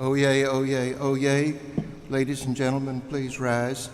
Oyez, oyez, oyez. Ladies and gentlemen, please rise.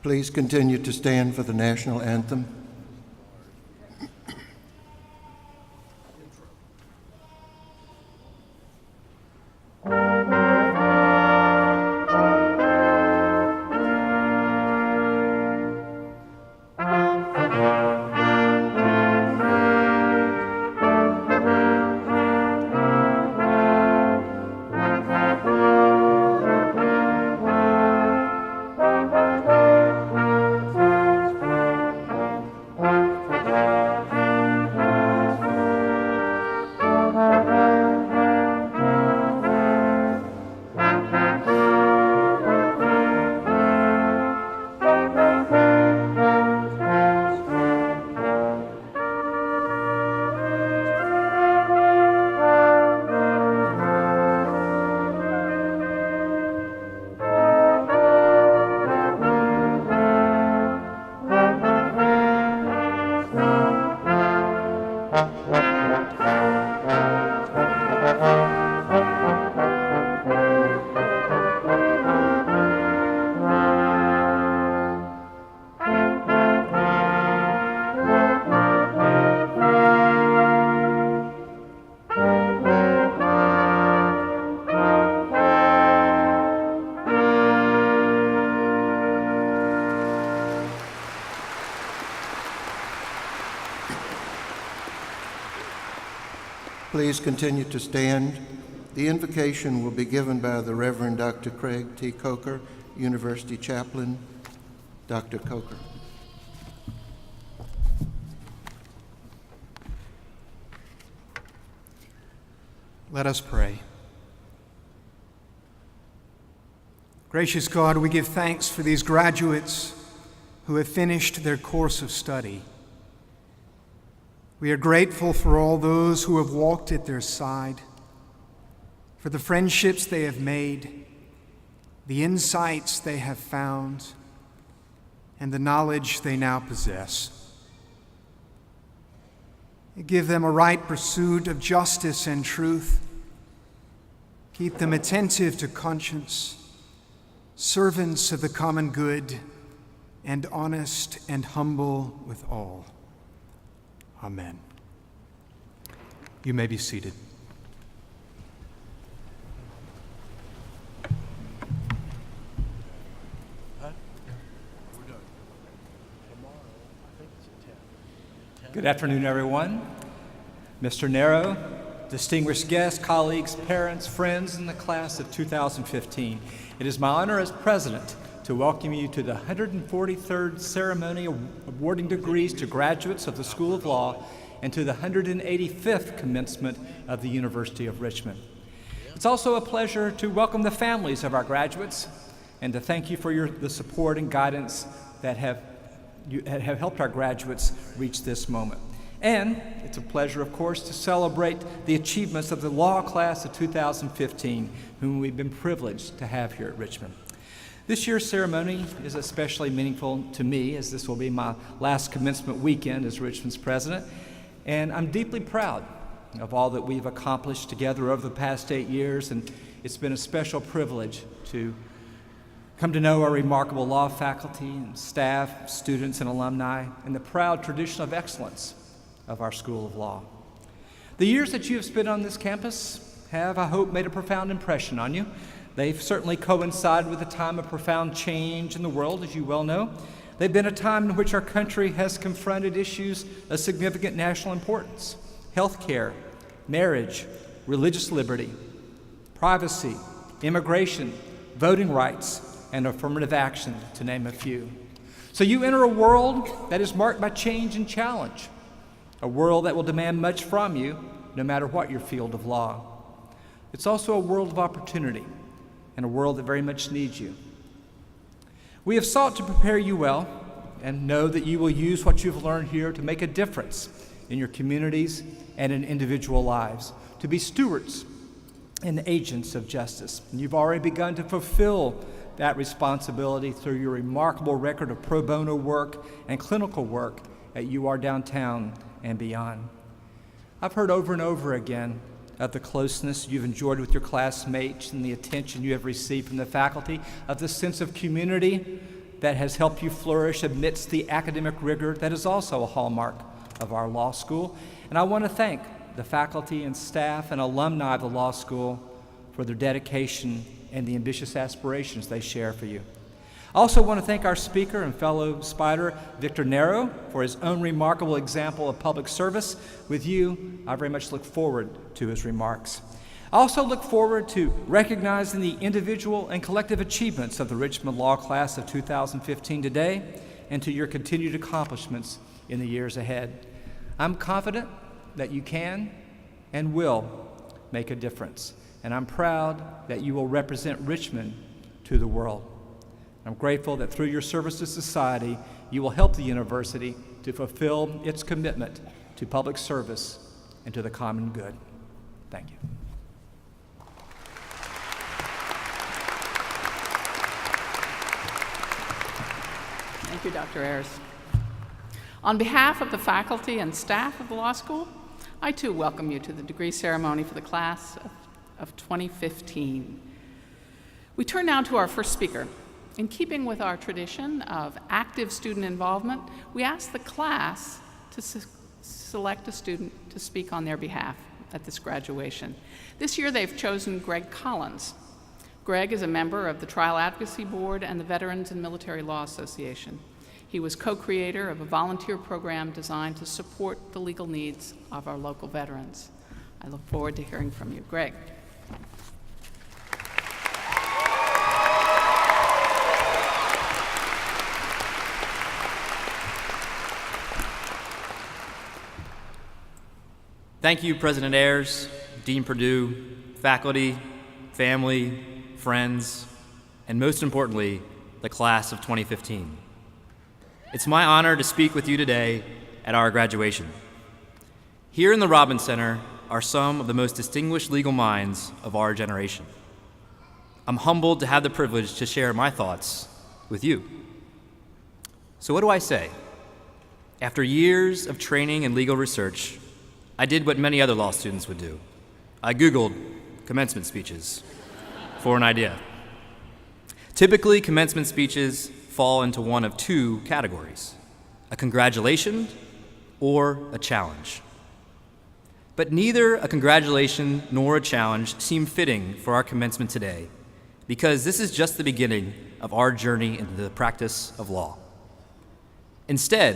Please continue to stand for the national anthem. Please continue to stand. The invocation will be given by the Reverend Dr. Craig T. Coker, University Chaplain. Dr. Coker. Let us pray. Gracious God, we give thanks for these graduates who have finished their course of study. We are grateful for all those who have walked at their side, for the friendships they have made, the insights they have found, and the knowledge they now possess. Give them a right pursuit of justice and truth. Keep them attentive to conscience, servants of the common good, and honest and humble with all. Amen. You may be seated. Good afternoon, everyone. Mr. Nero, distinguished guests, colleagues, parents, friends in the class of 2015. It is my honor as president to welcome you to the 143rd ceremony awarding degrees to graduates of the School of Law and to the 185th commencement of the University of Richmond. It's also a pleasure to welcome the families of our graduates and to thank you for the support and guidance that have helped our graduates reach this moment. And it's a pleasure, of course, to celebrate the achievements of the law class of 2015, whom we've been privileged to have here at Richmond. This year's ceremony is especially meaningful to me, as this will be my last commencement weekend as Richmond's president, and I'm deeply proud of all that we've accomplished together over the past 8 years, and it's been a special privilege to come to know our remarkable law faculty and staff, students and alumni, and the proud tradition of excellence of our School of Law. The years that you have spent on this campus have, I hope, made a profound impression on you. They've certainly coincided with a time of profound change in the world, as you well know. They've been a time in which our country has confronted issues of significant national importance: healthcare, marriage, religious liberty, privacy, immigration, voting rights, and affirmative action, to name a few. So you enter a world that is marked by change and challenge, a world that will demand much from you, no matter what your field of law. It's also a world of opportunity, and a world that very much needs you. We have sought to prepare you well and know that you will use what you've learned here to make a difference in your communities and in individual lives, to be stewards and agents of justice. And you've already begun to fulfill that responsibility through your remarkable record of pro bono work and clinical work at UR Downtown and beyond. I've heard over and over again of the closeness you've enjoyed with your classmates and the attention you have received from the faculty, of the sense of community that has helped you flourish amidst the academic rigor that is also a hallmark of our law school. And I want to thank the faculty and staff and alumni of the law school for their dedication and the ambitious aspirations they share for you. I also want to thank our speaker and fellow Spider, Victor Nero, for his own remarkable example of public service. With you, I very much look forward to his remarks. I also look forward to recognizing the individual and collective achievements of the Richmond Law class of 2015 today, and to your continued accomplishments in the years ahead. I'm confident that you can and will make a difference, and I'm proud that you will represent Richmond to the world. I'm grateful that through your service to society, you will help the university to fulfill its commitment to public service and to the common good. Thank you. Thank you, Dr. Ayers. On behalf of the faculty and staff of the law school, I too welcome you to the degree ceremony for the class of 2015. We turn now to our first speaker. In keeping with our tradition of active student involvement, we ask the class to select a student to speak on their behalf at this graduation. This year they've chosen Greg Collins. Greg is a member of the Trial Advocacy Board and the Veterans and Military Law Association. He was co-creator of a volunteer program designed to support the legal needs of our local veterans. I look forward to hearing from you. Greg. Thank you, President Ayers, Dean Perdue, faculty, family, friends, and most importantly, the class of 2015. It's my honor to speak with you today at our graduation. Here in the Robbins Center are some of the most distinguished legal minds of our generation. I'm humbled to have the privilege to share my thoughts with you. So what do I say? After years of training and legal research, I did what many other law students would do. I Googled commencement speeches for an idea. Typically, commencement speeches fall into one of two categories: a congratulation or a challenge. But neither a congratulation nor a challenge seem fitting for our commencement today, because this is just the beginning of our journey into the practice of law. Instead,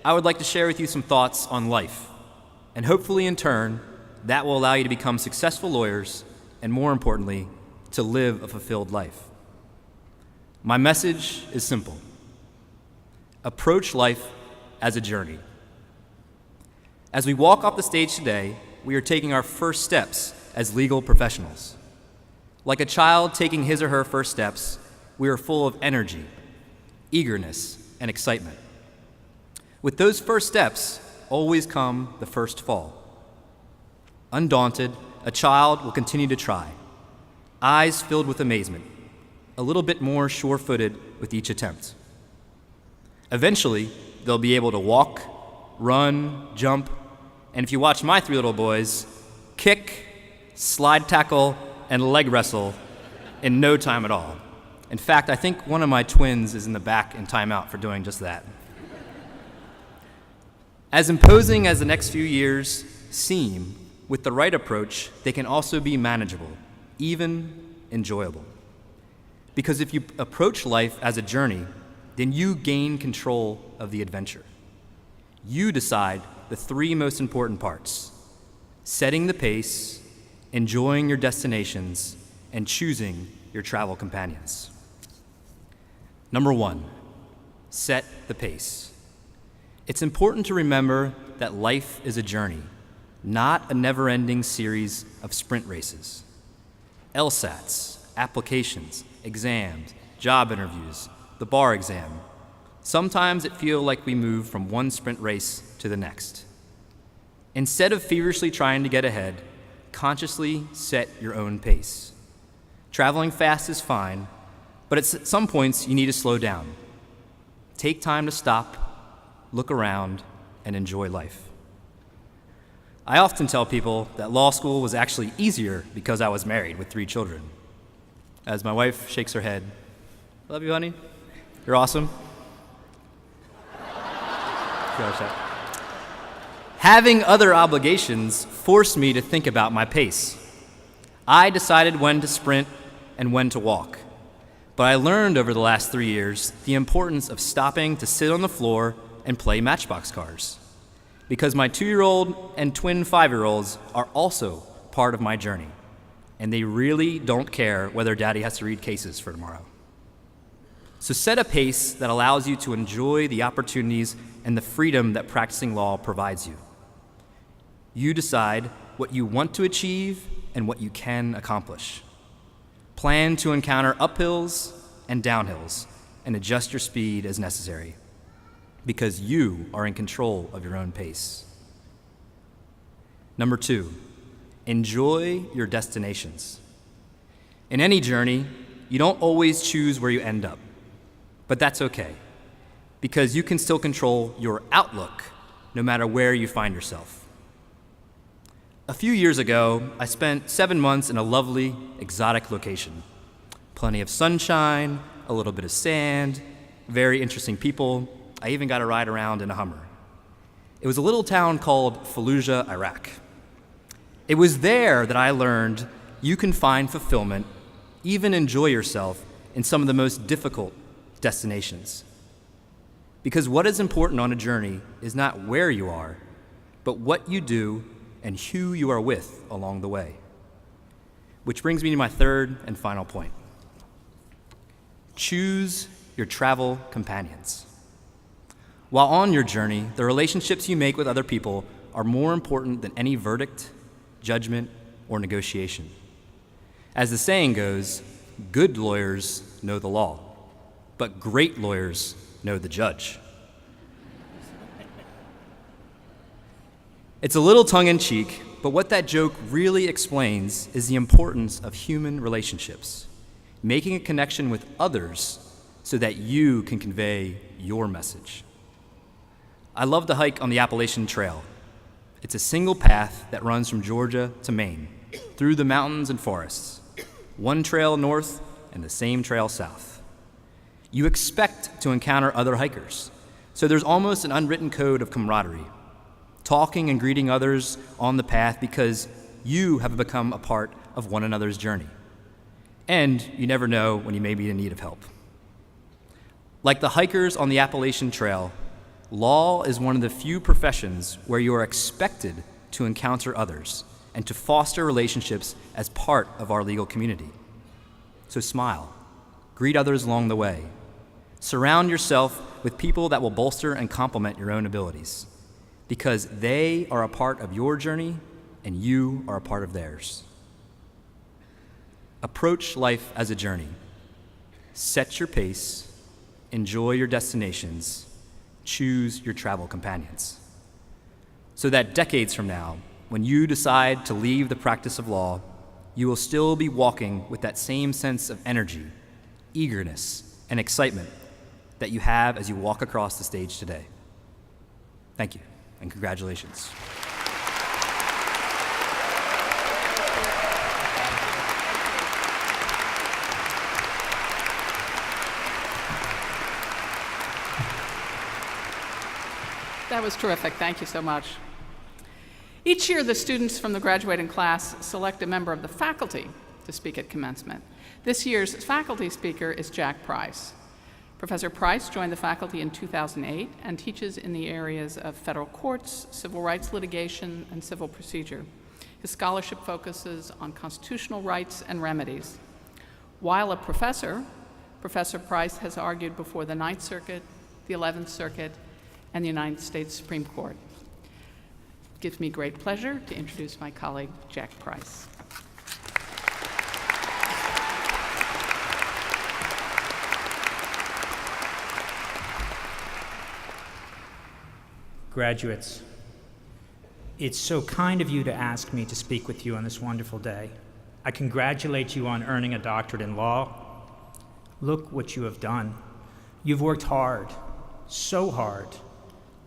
I would like to share with you some thoughts on life, and hopefully in turn, that will allow you to become successful lawyers and, more importantly, to live a fulfilled life. My message is simple. Approach life as a journey. As we walk off the stage today, we are taking our first steps as legal professionals. Like a child taking his or her first steps, we are full of energy, eagerness, and excitement. With those first steps always come the first fall. Undaunted, a child will continue to try, eyes filled with amazement, a little bit more sure-footed with each attempt. Eventually, they'll be able to walk, run, jump, and if you watch my three little boys, kick, slide tackle, and leg wrestle in no time at all. In fact, I think one of my twins is in the back in timeout for doing just that. As imposing as the next few years seem, with the right approach, they can also be manageable, even enjoyable. Because if you approach life as a journey, then you gain control of the adventure. You decide the three most important parts: setting the pace, enjoying your destinations, and choosing your travel companions. Number 1, set the pace. It's important to remember that life is a journey, not a never-ending series of sprint races. LSATs, applications, exams, job interviews, the bar exam. Sometimes it feels like we move from one sprint race to the next. Instead of feverishly trying to get ahead, consciously set your own pace. Traveling fast is fine, but at some points you need to slow down. Take time to stop, look around, and enjoy life. I often tell people that law school was actually easier because I was married with 3 children. As my wife shakes her head, "Love you, honey. You're awesome." Having other obligations forced me to think about my pace. I decided when to sprint and when to walk. But I learned over the last 3 years the importance of stopping to sit on the floor and play Matchbox cars. Because my 2-year-old and twin 5-year-olds are also part of my journey, and they really don't care whether Daddy has to read cases for tomorrow. So set a pace that allows you to enjoy the opportunities and the freedom that practicing law provides you. You decide what you want to achieve and what you can accomplish. Plan to encounter uphills and downhills and adjust your speed as necessary, because you are in control of your own pace. Number 2, enjoy your destinations. In any journey, you don't always choose where you end up, but that's okay, because you can still control your outlook no matter where you find yourself. A few years ago, I spent 7 months in a lovely, exotic location. Plenty of sunshine, a little bit of sand, very interesting people. I even got a ride around in a Hummer. It was a little town called Fallujah, Iraq. It was there that I learned you can find fulfillment, even enjoy yourself, in some of the most difficult destinations. Because what is important on a journey is not where you are, but what you do and who you are with along the way. Which brings me to my third and final point. Choose your travel companions. While on your journey, the relationships you make with other people are more important than any verdict, judgment, or negotiation. As the saying goes, good lawyers know the law, but great lawyers know the judge. It's a little tongue-in-cheek, but what that joke really explains is the importance of human relationships, making a connection with others so that you can convey your message. I love to hike on the Appalachian Trail. It's a single path that runs from Georgia to Maine, through the mountains and forests. One trail north and the same trail south. You expect to encounter other hikers, so there's almost an unwritten code of camaraderie, talking and greeting others on the path because you have become a part of one another's journey. And you never know when you may be in need of help. Like the hikers on the Appalachian Trail, law is one of the few professions where you are expected to encounter others and to foster relationships as part of our legal community. So smile, greet others along the way. Surround yourself with people that will bolster and complement your own abilities, because they are a part of your journey and you are a part of theirs. Approach life as a journey. Set your pace, enjoy your destinations, choose your travel companions. So that decades from now, when you decide to leave the practice of law, you will still be walking with that same sense of energy, eagerness, and excitement that you have as you walk across the stage today. Thank you, and congratulations. That was terrific. Thank you so much. Each year, the students from the graduating class select a member of the faculty to speak at commencement. This year's faculty speaker is Jack Price. Professor Price joined the faculty in 2008 and teaches in the areas of federal courts, civil rights litigation, and civil procedure. His scholarship focuses on constitutional rights and remedies. While a professor, Professor Price has argued before the Ninth Circuit, the 11th Circuit, and the United States Supreme Court. It gives me great pleasure to introduce my colleague, Jack Price. Graduates, it's so kind of you to ask me to speak with you on this wonderful day. I congratulate you on earning a doctorate in law. Look what you have done. You've worked hard, so hard,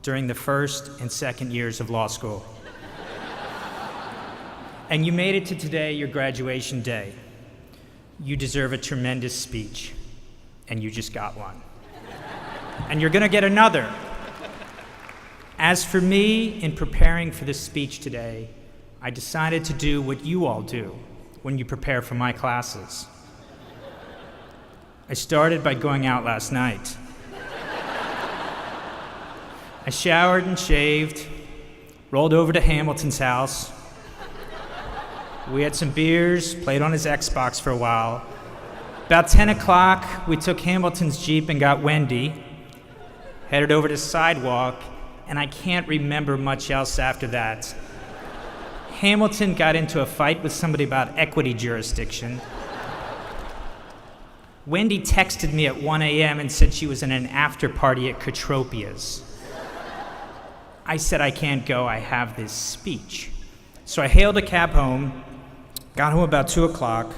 during the first and second years of law school. And you made it to today, your graduation day. You deserve a tremendous speech, and you just got one. And you're gonna get another. As for me, in preparing for this speech today, I decided to do what you all do when you prepare for my classes. I started by going out last night. I showered and shaved, rolled over to Hamilton's house. We had some beers, played on his Xbox for a while. About 10 o'clock, we took Hamilton's Jeep and got Wendy, headed over to the sidewalk, and I can't remember much else after that. Hamilton got into a fight with somebody about equity jurisdiction. Wendy texted me at 1 a.m. and said she was in an after party at Katropia's. I said I can't go, I have this speech. So I hailed a cab home, got home about 2 o'clock,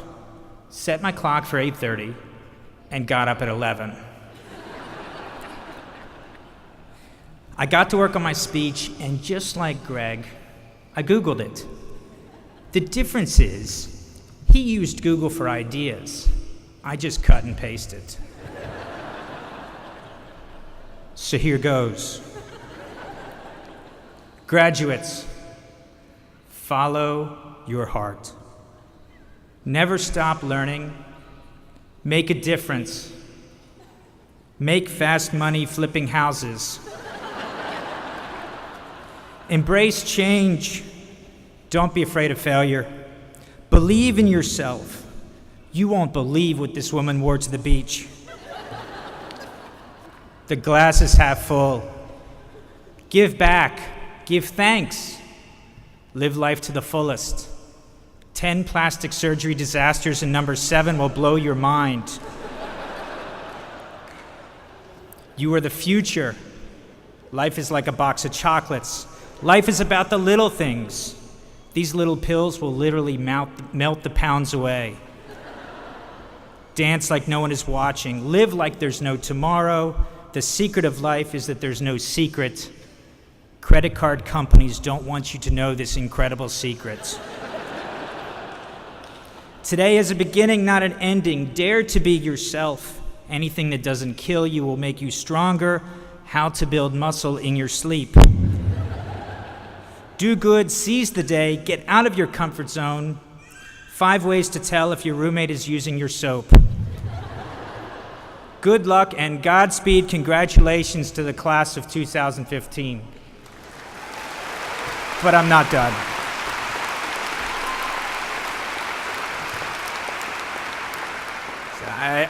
set my clock for 8:30, and got up at 11. I got to work on my speech, and just like Greg, I Googled it. The difference is, he used Google for ideas. I just cut and pasted. So here goes. Graduates, follow your heart. Never stop learning. Make a difference. Make fast money flipping houses. Embrace change. Don't be afraid of failure. Believe in yourself. You won't believe what this woman wore to the beach. The glass is half full. Give back. Give thanks. Live life to the fullest. 10 plastic surgery disasters and number 7 will blow your mind. You are the future. Life is like a box of chocolates. Life is about the little things. These little pills will literally melt the pounds away. Dance like no one is watching. Live like there's no tomorrow. The secret of life is that there's no secret. Credit card companies don't want you to know this incredible secret. Today is a beginning, not an ending. Dare to be yourself. Anything that doesn't kill you will make you stronger. How to build muscle in your sleep. Do good, seize the day, get out of your comfort zone. 5 ways to tell if your roommate is using your soap. Good luck and Godspeed. Congratulations to the class of 2015. But I'm not done.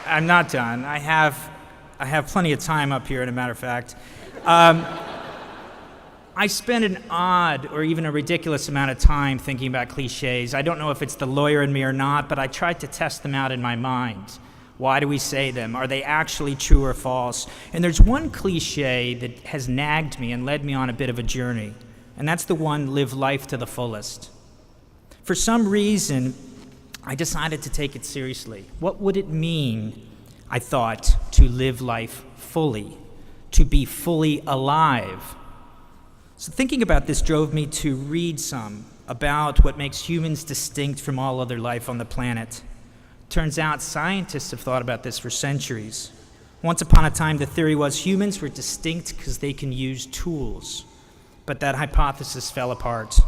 I'm not done. I have plenty of time up here, as a matter of fact. I spend an odd or even a ridiculous amount of time thinking about cliches. I don't know if it's the lawyer in me or not, but I tried to test them out in my mind. Why do we say them? Are they actually true or false? And there's one cliche that has nagged me and led me on a bit of a journey, and that's the one, live life to the fullest. For some reason, I decided to take it seriously. What would it mean, I thought, to live life fully, to be fully alive? So thinking about this drove me to read some about what makes humans distinct from all other life on the planet. Turns out scientists have thought about this for centuries. Once upon a time, the theory was humans were distinct because they can use tools, but that hypothesis fell apart.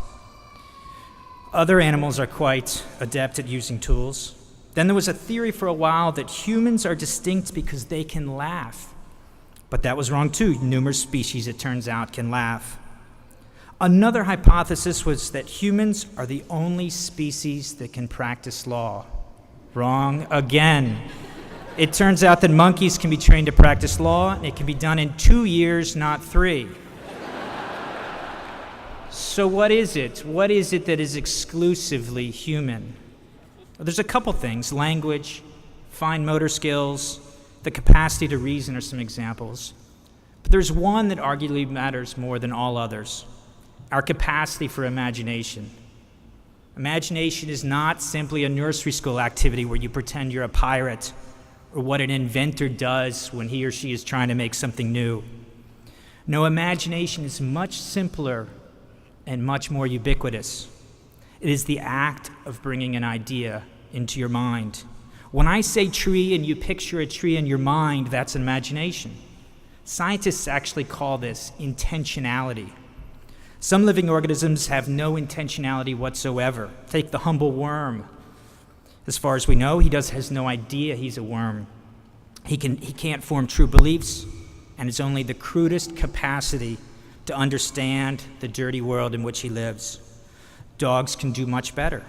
Other animals are quite adept at using tools. Then there was a theory for a while that humans are distinct because they can laugh. But that was wrong too. Numerous species, it turns out, can laugh. Another hypothesis was that humans are the only species that can practice law. Wrong again. It turns out that monkeys can be trained to practice law, and it can be done in 2 years, not 3. So what is it? What is it that is exclusively human? Well, there's a couple things. Language, fine motor skills, the capacity to reason are some examples. But there's one that arguably matters more than all others: our capacity for imagination. Imagination is not simply a nursery school activity where you pretend you're a pirate, or what an inventor does when he or she is trying to make something new. No, imagination is much simpler and much more ubiquitous. It is the act of bringing an idea into your mind. When I say tree and you picture a tree in your mind, that's imagination. Scientists actually call this intentionality. Some living organisms have no intentionality whatsoever. Take the humble worm. As far as we know, he has no idea he's a worm. He can't form true beliefs, and it's only the crudest capacity to understand the dirty world in which he lives. Dogs can do much better.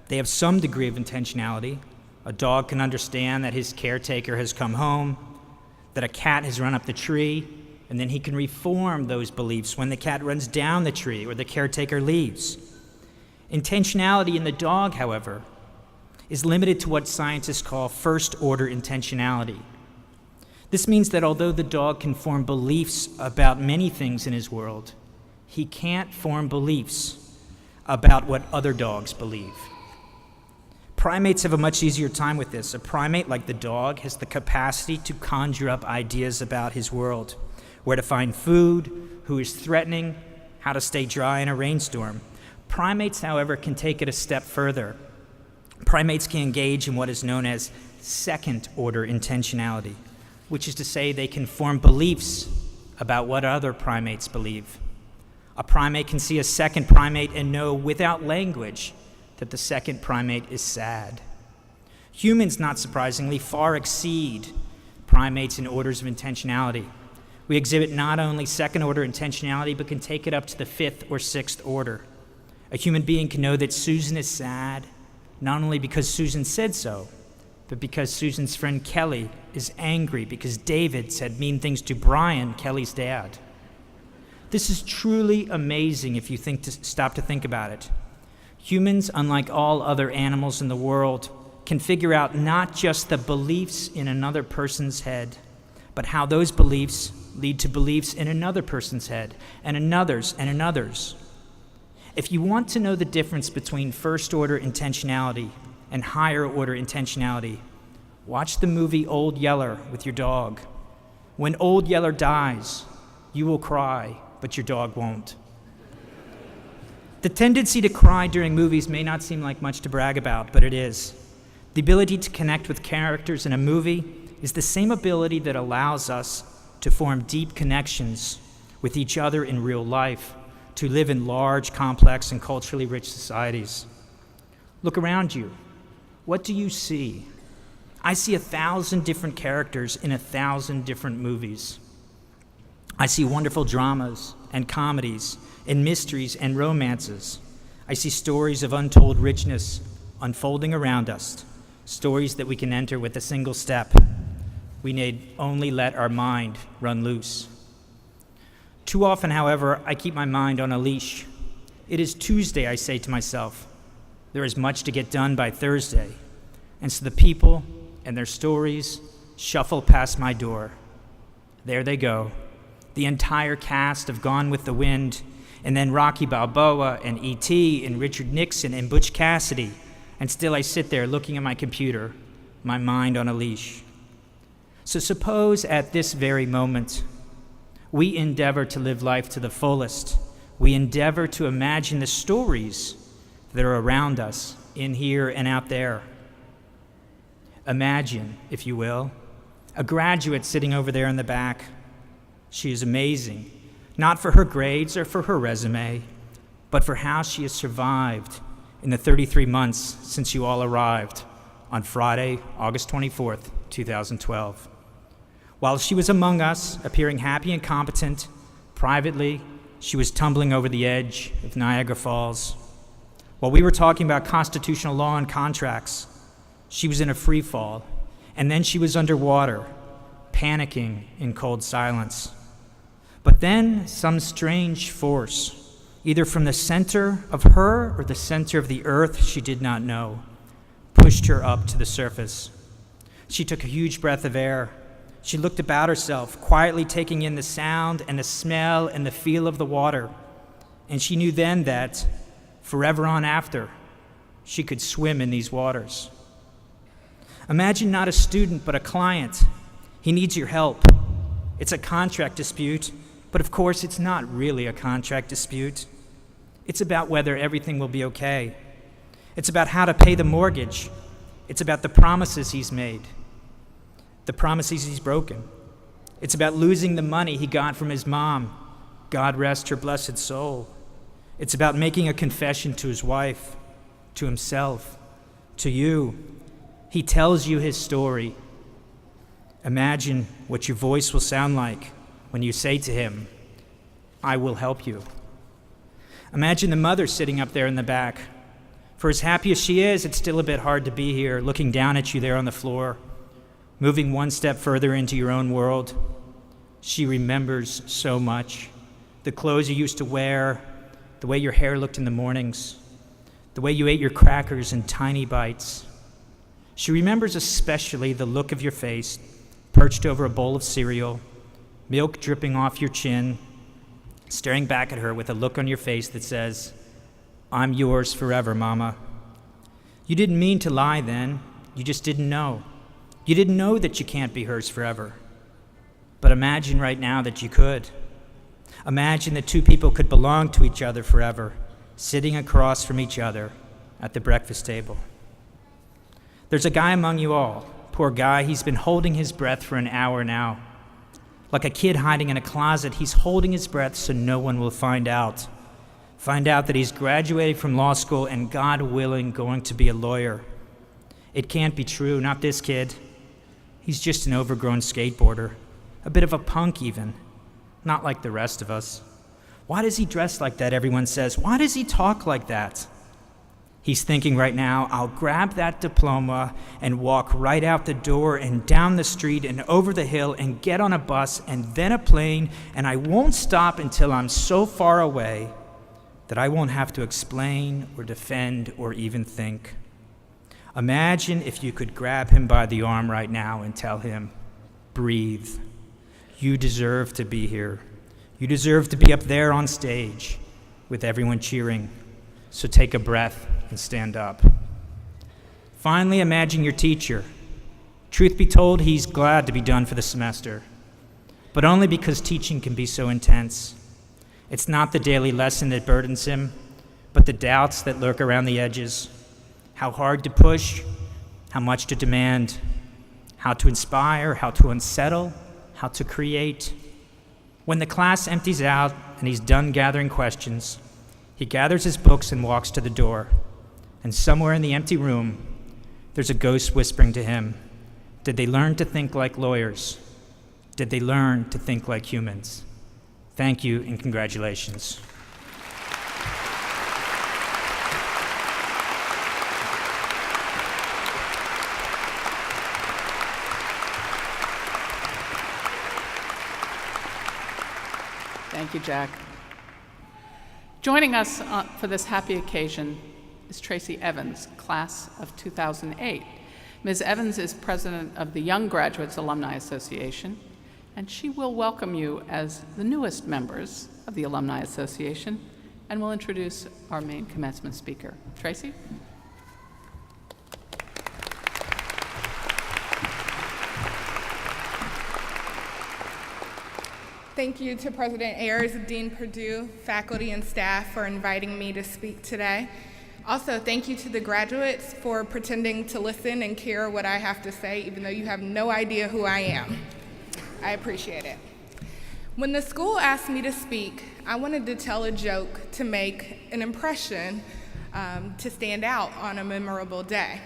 They have some degree of intentionality. A dog can understand that his caretaker has come home, that a cat has run up the tree, and then he can reform those beliefs when the cat runs down the tree or the caretaker leaves. Intentionality in the dog, however, is limited to what scientists call first-order intentionality. This means that although the dog can form beliefs about many things in his world, he can't form beliefs about what other dogs believe. Primates have a much easier time with this. A primate, like the dog, has the capacity to conjure up ideas about his world: where to find food, who is threatening, how to stay dry in a rainstorm. Primates, however, can take it a step further. Primates can engage in what is known as second-order intentionality, which is to say they can form beliefs about what other primates believe. A primate can see a second primate and know without language that the second primate is sad. Humans, not surprisingly, far exceed primates in orders of intentionality. We exhibit not only second-order intentionality, but can take it up to the fifth or sixth order. A human being can know that Susan is sad, not only because Susan said so, but because Susan's friend Kelly is angry because David said mean things to Brian, Kelly's dad. This is truly amazing if you stop to think about it. Humans, unlike all other animals in the world, can figure out not just the beliefs in another person's head, but how those beliefs lead to beliefs in another person's head, and another's, and another's. If you want to know the difference between first-order intentionality and higher-order intentionality, watch the movie Old Yeller with your dog. When Old Yeller dies, you will cry, but your dog won't. The tendency to cry during movies may not seem like much to brag about, but it is. The ability to connect with characters in a movie is the same ability that allows us to form deep connections with each other in real life, to live in large, complex, and culturally rich societies. Look around you. What do you see? I see 1,000 different characters in 1,000 different movies. I see wonderful dramas and comedies and mysteries and romances. I see stories of untold richness unfolding around us, stories that we can enter with a single step. We need only let our mind run loose. Too often, however, I keep my mind on a leash. It is Tuesday, I say to myself. There is much to get done by Thursday. And so the people and their stories shuffle past my door. There they go, the entire cast of Gone with the Wind, and then Rocky Balboa and E.T. and Richard Nixon and Butch Cassidy, and still I sit there looking at my computer, my mind on a leash. So suppose at this very moment, we endeavor to live life to the fullest. We endeavor to imagine the stories that are around us, in here and out there. Imagine, if you will, a graduate sitting over there in the back. She is amazing, not for her grades or for her resume, but for how she has survived in the 33 months since you all arrived on Friday, August 24th, 2012. While she was among us, appearing happy and competent, privately, she was tumbling over the edge of Niagara Falls. While we were talking about constitutional law and contracts, she was in a free fall, and then she was underwater, panicking in cold silence. But then some strange force, either from the center of her or the center of the earth she did not know, pushed her up to the surface. She took a huge breath of air. She looked about herself, quietly taking in the sound and the smell and the feel of the water. And she knew then that, forever on after, she could swim in these waters. Imagine not a student, but a client. He needs your help. It's a contract dispute, but of course it's not really a contract dispute. It's about whether everything will be okay. It's about how to pay the mortgage. It's about the promises he's made, the promises he's broken. It's about losing the money he got from his mom. God rest her blessed soul. It's about making a confession to his wife, to himself, to you. He tells you his story. Imagine what your voice will sound like when you say to him, "I will help you." Imagine the mother sitting up there in the back. For as happy as she is, it's still a bit hard to be here, looking down at you there on the floor, moving one step further into your own world. She remembers so much. The clothes you used to wear, the way your hair looked in the mornings, the way you ate your crackers in tiny bites. She remembers especially the look of your face, perched over a bowl of cereal, milk dripping off your chin, staring back at her with a look on your face that says, "I'm yours forever, Mama." You didn't mean to lie then. You just didn't know. You didn't know that you can't be hers forever. But imagine right now that you could. Imagine that two people could belong to each other forever, sitting across from each other at the breakfast table. There's a guy among you all. Poor guy, he's been holding his breath for an hour now. Like a kid hiding in a closet, he's holding his breath so no one will find out. Find out that he's graduating from law school and, God willing, going to be a lawyer. It can't be true, not this kid. He's just an overgrown skateboarder, a bit of a punk even, not like the rest of us. Why does he dress like that, everyone says? Why does he talk like that? He's thinking right now, I'll grab that diploma and walk right out the door and down the street and over the hill and get on a bus and then a plane, and I won't stop until I'm so far away that I won't have to explain or defend or even think. Imagine if you could grab him by the arm right now and tell him, breathe. You deserve to be here. You deserve to be up there on stage with everyone cheering. So take a breath and stand up. Finally, imagine your teacher. Truth be told, he's glad to be done for the semester, but only because teaching can be so intense. It's not the daily lesson that burdens him, but the doubts that lurk around the edges. How hard to push, how much to demand, how to inspire, how to unsettle, how to create. When the class empties out and he's done gathering questions, he gathers his books and walks to the door. And somewhere in the empty room, there's a ghost whispering to him, did they learn to think like lawyers? Did they learn to think like humans? Thank you and congratulations. Thank you, Jack. Joining us for this happy occasion is Tracy Evans, class of 2008. Ms. Evans is president of the Young Graduates Alumni Association, and she will welcome you as the newest members of the Alumni Association and will introduce our main commencement speaker. Tracy? Thank you to President Ayers, Dean Perdue, faculty and staff for inviting me to speak today. Also, thank you to the graduates for pretending to listen and care what I have to say, even though you have no idea who I am. I appreciate it. When the school asked me to speak, I wanted to tell a joke to make an impression to stand out on a memorable day.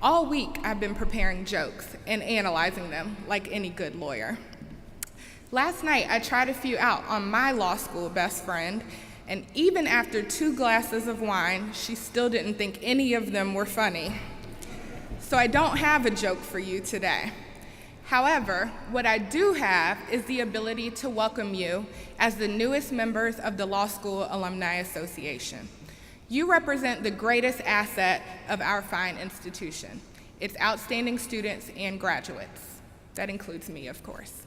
All week, I've been preparing jokes and analyzing them like any good lawyer. Last night, I tried a few out on my law school best friend, and even after 2 glasses of wine, she still didn't think any of them were funny. So I don't have a joke for you today. However, what I do have is the ability to welcome you as the newest members of the Law School Alumni Association. You represent the greatest asset of our fine institution, its outstanding students and graduates. That includes me, of course.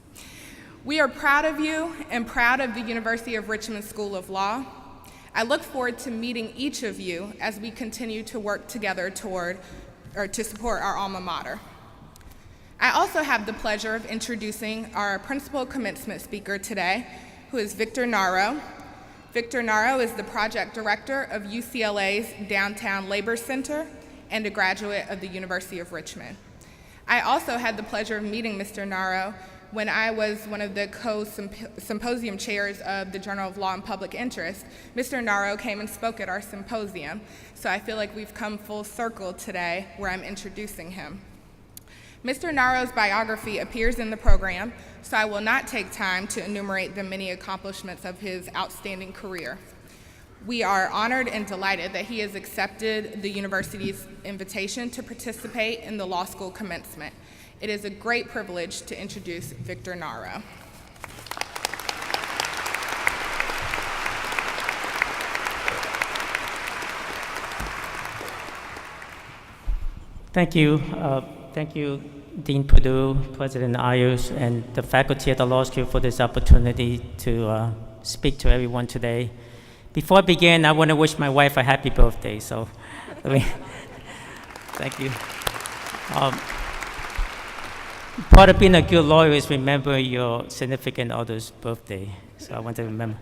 We are proud of you and proud of the University of Richmond School of Law. I look forward to meeting each of you as we continue to work together to support our alma mater. I also have the pleasure of introducing our principal commencement speaker today, who is Victor Naro. Victor Naro is the project director of UCLA's Downtown Labor Center and a graduate of the University of Richmond. I also had the pleasure of meeting Mr. Naro when I was one of the co-symposium chairs of the Journal of Law and Public Interest. Mr. Naro came and spoke at our symposium, so I feel like we've come full circle today where I'm introducing him. Mr. Naro's biography appears in the program, so I will not take time to enumerate the many accomplishments of his outstanding career. We are honored and delighted that he has accepted the university's invitation to participate in the law school commencement. It is a great privilege to introduce Victor Naro. Thank you. Thank you, Dean Perdue, President Ayers, and the faculty at the law school for this opportunity to speak to everyone today. Before I begin, I want to wish my wife a happy birthday. So, thank you. Part of being a good lawyer is remember your significant other's birthday. So I want to remember.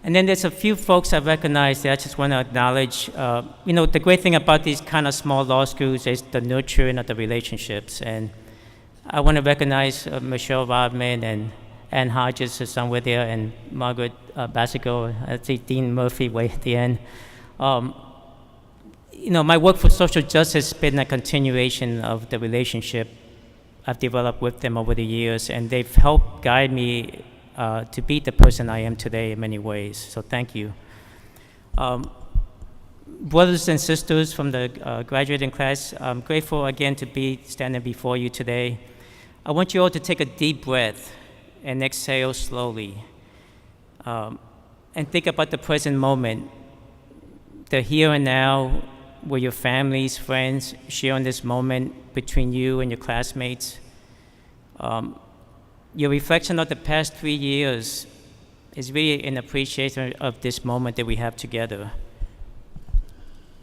And then there's a few folks I recognize that I just want to acknowledge. The great thing about these kind of small law schools is the nurturing of the relationships. And I want to recognize Michelle Rodman and Ann Hodges is somewhere there, and Margaret Basico. I see Dean Murphy way at the end. My work for social justice has been a continuation of the relationship I've developed with them over the years, and they've helped guide me to be the person I am today in many ways. So thank you. Brothers and sisters from the graduating class, I'm grateful again to be standing before you today. I want you all to take a deep breath and exhale slowly. And think about the present moment, the here and now, where your families, friends share in this moment between you and your classmates. Your reflection of the past 3 years is really an appreciation of this moment that we have together.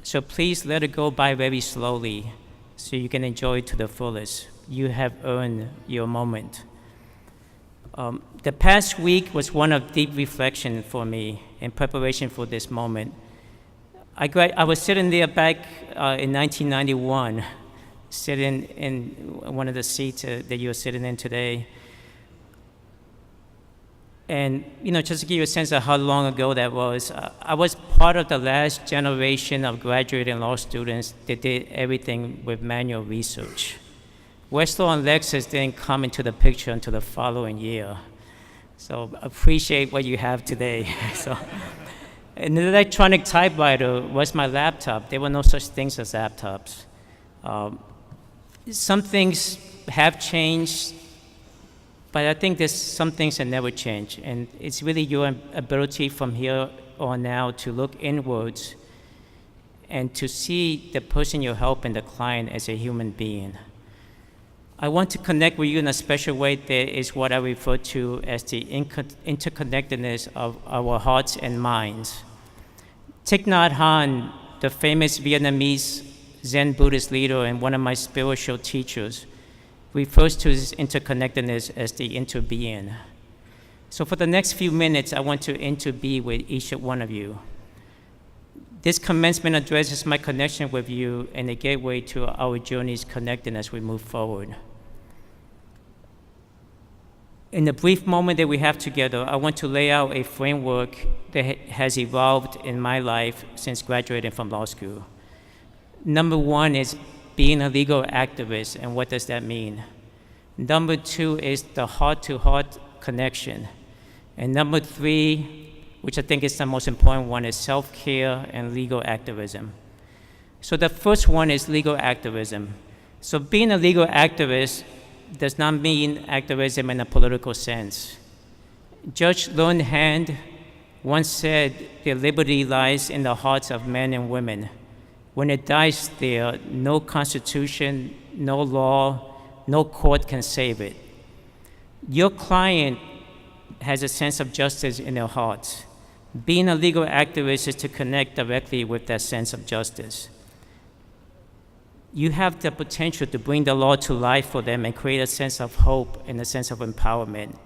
So please let it go by very slowly so you can enjoy it to the fullest. You have earned your moment. The past week was one of deep reflection for me in preparation for this moment. I was sitting there back in 1991, sitting in one of the seats that you're sitting in today. And, just to give you a sense of how long ago that was, I was part of the last generation of graduating law students that did everything with manual research. Westlaw and Lexis didn't come into the picture until the following year. So appreciate what you have today. An electronic typewriter was my laptop. There were no such things as laptops. Some things have changed, but I think there's some things that never change. And it's really your ability from here on now to look inwards and to see the person you're helping, the client, as a human being. I want to connect with you in a special way that is what I refer to as the interconnectedness of our hearts and minds. Thich Nhat Hanh, the famous Vietnamese Zen Buddhist leader and one of my spiritual teachers, refers to this interconnectedness as the interbeing. So for the next few minutes, I want to interbe with each one of you. This commencement addresses my connection with you and a gateway to our journeys connecting as we move forward. In the brief moment that we have together, I want to lay out a framework that has evolved in my life since graduating from law school. Number one is being a legal activist, and what does that mean? Number two is the heart-to-heart connection. And number three, which I think is the most important one, is self-care and legal activism. So the first one is legal activism. So being a legal activist does not mean activism in a political sense. Judge Lownhand once said that liberty lies in the hearts of men and women. When it dies there, no constitution, no law, no court can save it. Your client has a sense of justice in their hearts. Being a legal activist is to connect directly with that sense of justice. You have the potential to bring the law to life for them and create a sense of hope and a sense of empowerment.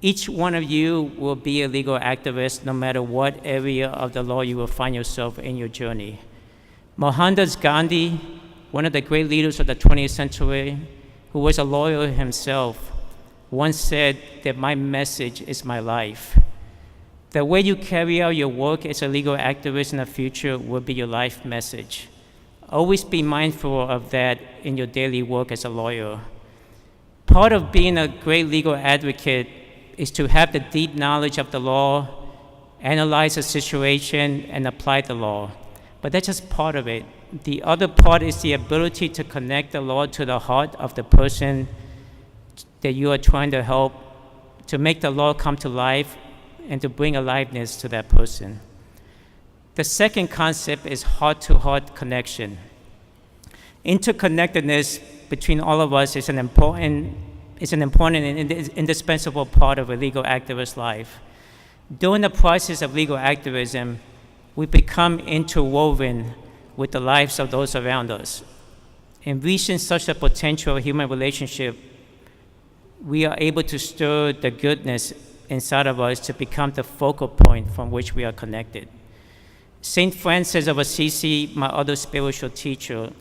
Each one of you will be a legal activist no matter what area of the law you will find yourself in your journey. Mohandas Gandhi, one of the great leaders of the 20th century, who was a lawyer himself, once said that my message is my life. The way you carry out your work as a legal activist in the future will be your life message. Always be mindful of that in your daily work as a lawyer. Part of being a great legal advocate is to have the deep knowledge of the law, analyze the situation, and apply the law. But that's just part of it. The other part is the ability to connect the law to the heart of the person that you are trying to help, to make the law come to life, and to bring aliveness to that person. The second concept is heart-to-heart connection. Interconnectedness between all of us is an important and indispensable part of a legal activist's life. During the process of legal activism, we become interwoven with the lives of those around us. In reaching such a potential human relationship, we are able to stir the goodness inside of us to become the focal point from which we are connected. St. Francis of Assisi, my other spiritual teacher,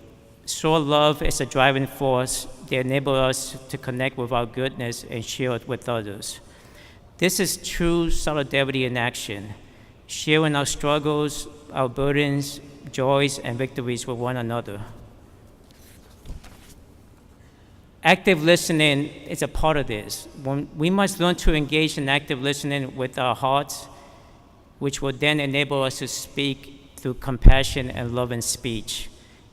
saw love as a driving force that enabled us to connect with our goodness and share it with others. This is true solidarity in action, sharing our struggles, our burdens, joys, and victories with one another. Active listening is a part of this. We must learn to engage in active listening with our hearts, which will then enable us to speak through compassion and love in speech,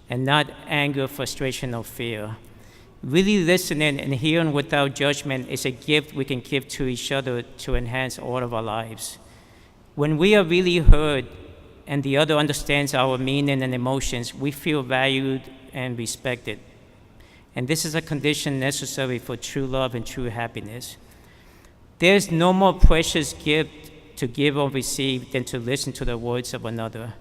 and not anger, frustration, or fear. Really listening and hearing without judgment is a gift we can give to each other to enhance all of our lives. When we are really heard and the other understands our meaning and emotions, we feel valued and respected. And this is a condition necessary for true love and true happiness. There's no more precious gift to give or receive than to listen to the words of another.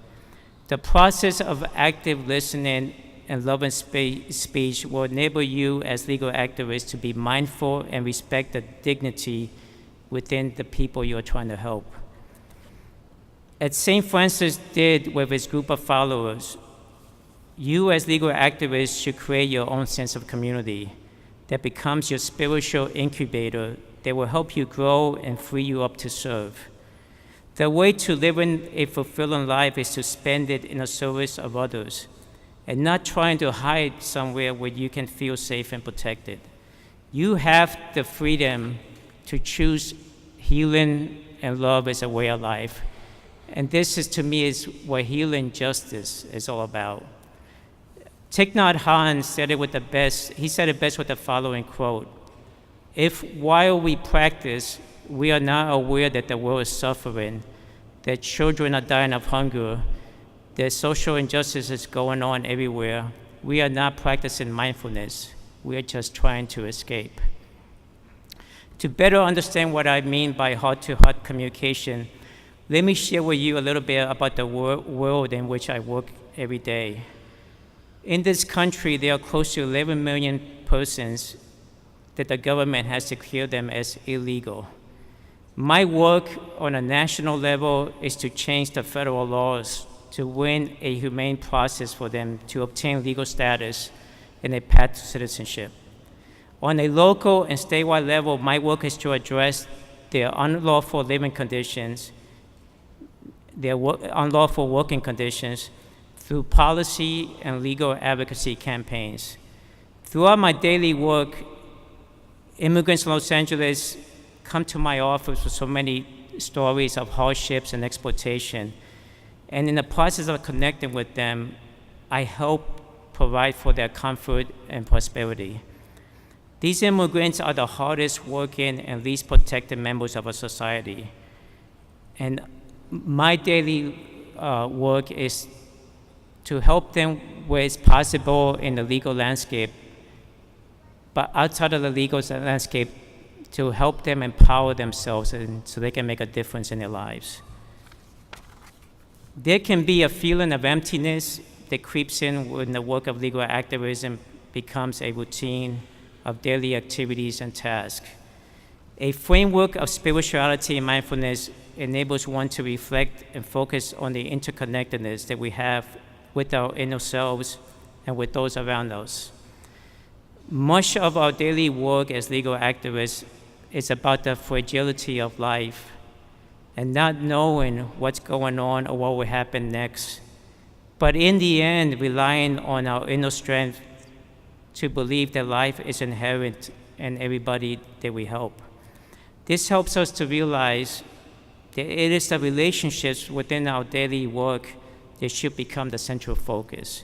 The process of active listening and love and speech will enable you as legal activists to be mindful and respect the dignity within the people you are trying to help. As St. Francis did with his group of followers, you as legal activists should create your own sense of community that becomes your spiritual incubator that will help you grow and free you up to serve. The way to live a fulfilling life is to spend it in the service of others and not trying to hide somewhere where you can feel safe and protected. You have the freedom to choose healing and love as a way of life. And this is, to me, is what healing justice is all about. Thich Nhat Hanh said it with the best. He said it best with the following quote: "If while we practice, we are not aware that the world is suffering, that children are dying of hunger, that social injustice is going on everywhere, we are not practicing mindfulness. We are just trying to escape." To better understand what I mean by heart-to-heart communication, let me share with you a little bit about the world in which I work every day. In this country, there are close to 11 million persons that the government has declared them as illegal. My work on a national level is to change the federal laws to win a humane process for them to obtain legal status and a path to citizenship. On a local and statewide level, my work is to address their unlawful living conditions, their unlawful working conditions, through policy and legal advocacy campaigns. Throughout my daily work, immigrants in Los Angeles come to my office with so many stories of hardships and exploitation. And in the process of connecting with them, I help provide for their comfort and prosperity. These immigrants are the hardest working and least protected members of our society. And my daily work is to help them where it's possible in the legal landscape, but outside of the legal landscape, to help them empower themselves and so they can make a difference in their lives. There can be a feeling of emptiness that creeps in when the work of legal activism becomes a routine of daily activities and tasks. A framework of spirituality and mindfulness enables one to reflect and focus on the interconnectedness that we have with our inner selves and with those around us. Much of our daily work as legal activists is about the fragility of life and not knowing what's going on or what will happen next, but in the end, relying on our inner strength to believe that life is inherent in everybody that we help. This helps us to realize that it is the relationships within our daily work that should become the central focus.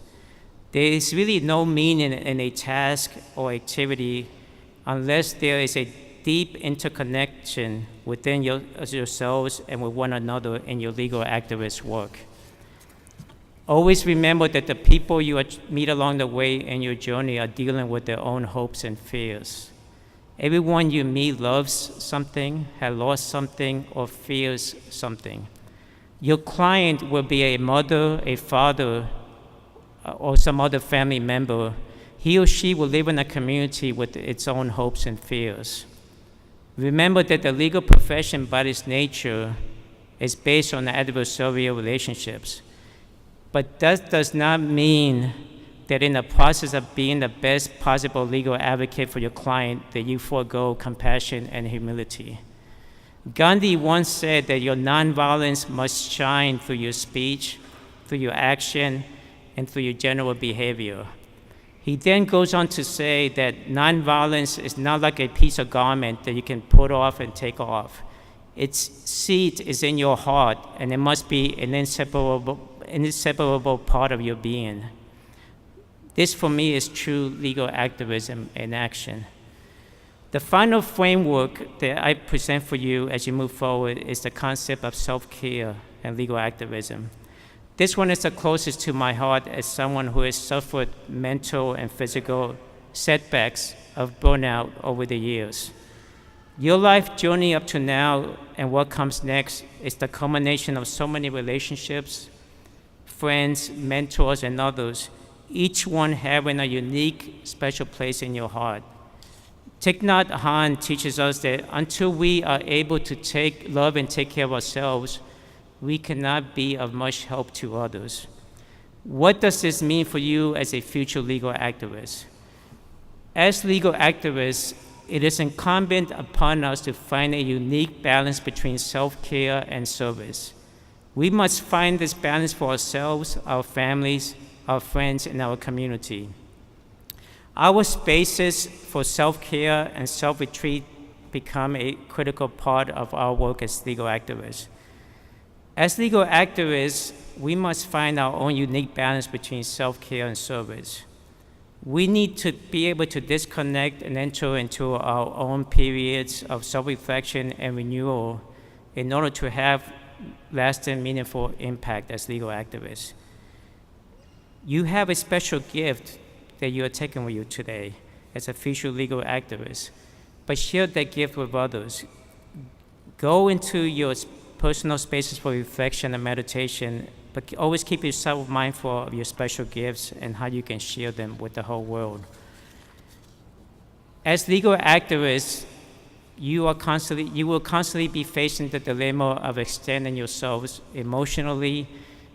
There is really no meaning in a task or activity unless there is a deep interconnection within yourselves and with one another in your legal activist work. Always remember that the people you meet along the way in your journey are dealing with their own hopes and fears. Everyone you meet loves something, has lost something, or fears something. Your client will be a mother, a father, or some other family member. He or she will live in a community with its own hopes and fears. Remember that the legal profession by its nature is based on adversarial relationships. But that does not mean that in the process of being the best possible legal advocate for your client that you forego compassion and humility. Gandhi once said that your nonviolence must shine through your speech, through your action, and through your general behavior. He then goes on to say that nonviolence is not like a piece of garment that you can put off and take off. Its seat is in your heart, and it must be an inseparable part of your being. This, for me, is true legal activism in action. The final framework that I present for you as you move forward is the concept of self-care and legal activism. This one is the closest to my heart as someone who has suffered mental and physical setbacks of burnout over the years. Your life journey up to now and what comes next is the culmination of so many relationships, friends, mentors, and others, each one having a unique, special place in your heart. Thich Nhat Hanh teaches us that until we are able to love and take care of ourselves, we cannot be of much help to others. What does this mean for you as a future legal activist? As legal activists, it is incumbent upon us to find a unique balance between self-care and service. We must find this balance for ourselves, our families, our friends, and our community. Our spaces for self-care and self-retreat become a critical part of our work as legal activists. As legal activists, we must find our own unique balance between self-care and service. We need to be able to disconnect and enter into our own periods of self-reflection and renewal in order to have lasting, meaningful impact as legal activists. You have a special gift that you are taking with you today as a future legal activist, but share that gift with others. Go into your personal spaces for reflection and meditation, but always keep yourself mindful of your special gifts and how you can share them with the whole world. As legal activists, you will constantly be facing the dilemma of extending yourselves emotionally,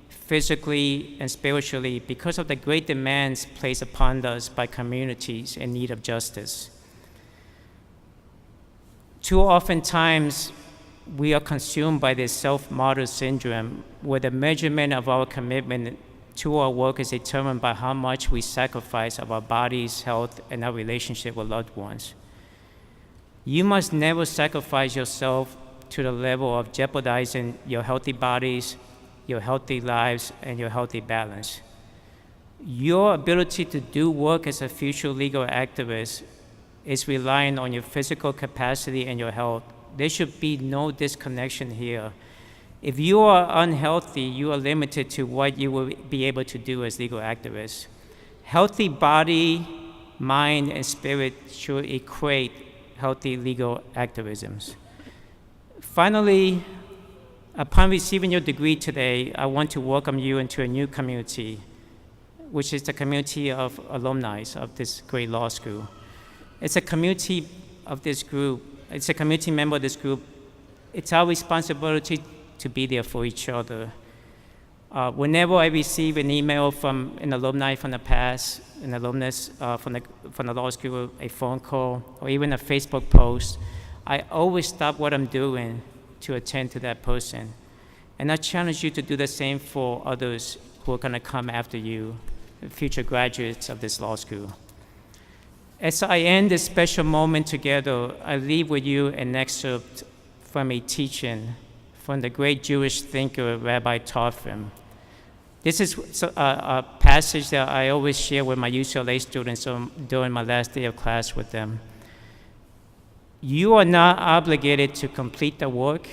physically, and spiritually because of the great demands placed upon us by communities in need of justice. Too often times, we are consumed by this self-martyr syndrome, where the measurement of our commitment to our work is determined by how much we sacrifice of our bodies, health, and our relationship with loved ones. You must never sacrifice yourself to the level of jeopardizing your healthy bodies, your healthy lives, and your healthy balance. Your ability to do work as a future legal activist is relying on your physical capacity and your health. There should be no disconnection here. If you are unhealthy, you are limited to what you will be able to do as legal activists. Healthy body, mind, and spirit should equate healthy legal activisms. Finally, upon receiving your degree today, I want to welcome you into a new community, which is the community of alumni of this great law school. It's a community of this group. It's a community member of this group. It's our responsibility to be there for each other. Whenever I receive an email from an alumni from the past, an alumnus from the law school, a phone call, or even a Facebook post, I always stop what I'm doing to attend to that person. And I challenge you to do the same for others who are going to come after you, future graduates of this law school. As I end this special moment together, I leave with you an excerpt from a teaching from the great Jewish thinker, Rabbi Tarfim. This is a passage that I always share with my UCLA students during my last day of class with them. You are not obligated to complete the work,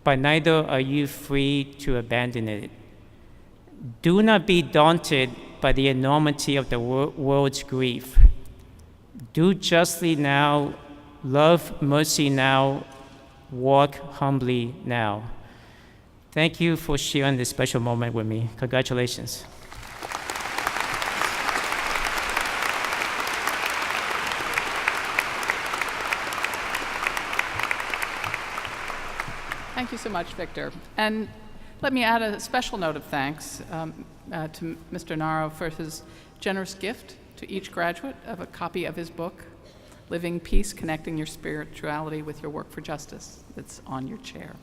but neither are you free to abandon it. Do not be daunted by the enormity of the world's grief. Do justly now, love mercy now, walk humbly now. Thank you for sharing this special moment with me. Congratulations. Thank you so much, Victor. And let me add a special note of thanks to Mr. Naro for his generous gift to each graduate of a copy of his book, Living Peace, Connecting Your Spirituality with Your Work for Justice, that's on your chair.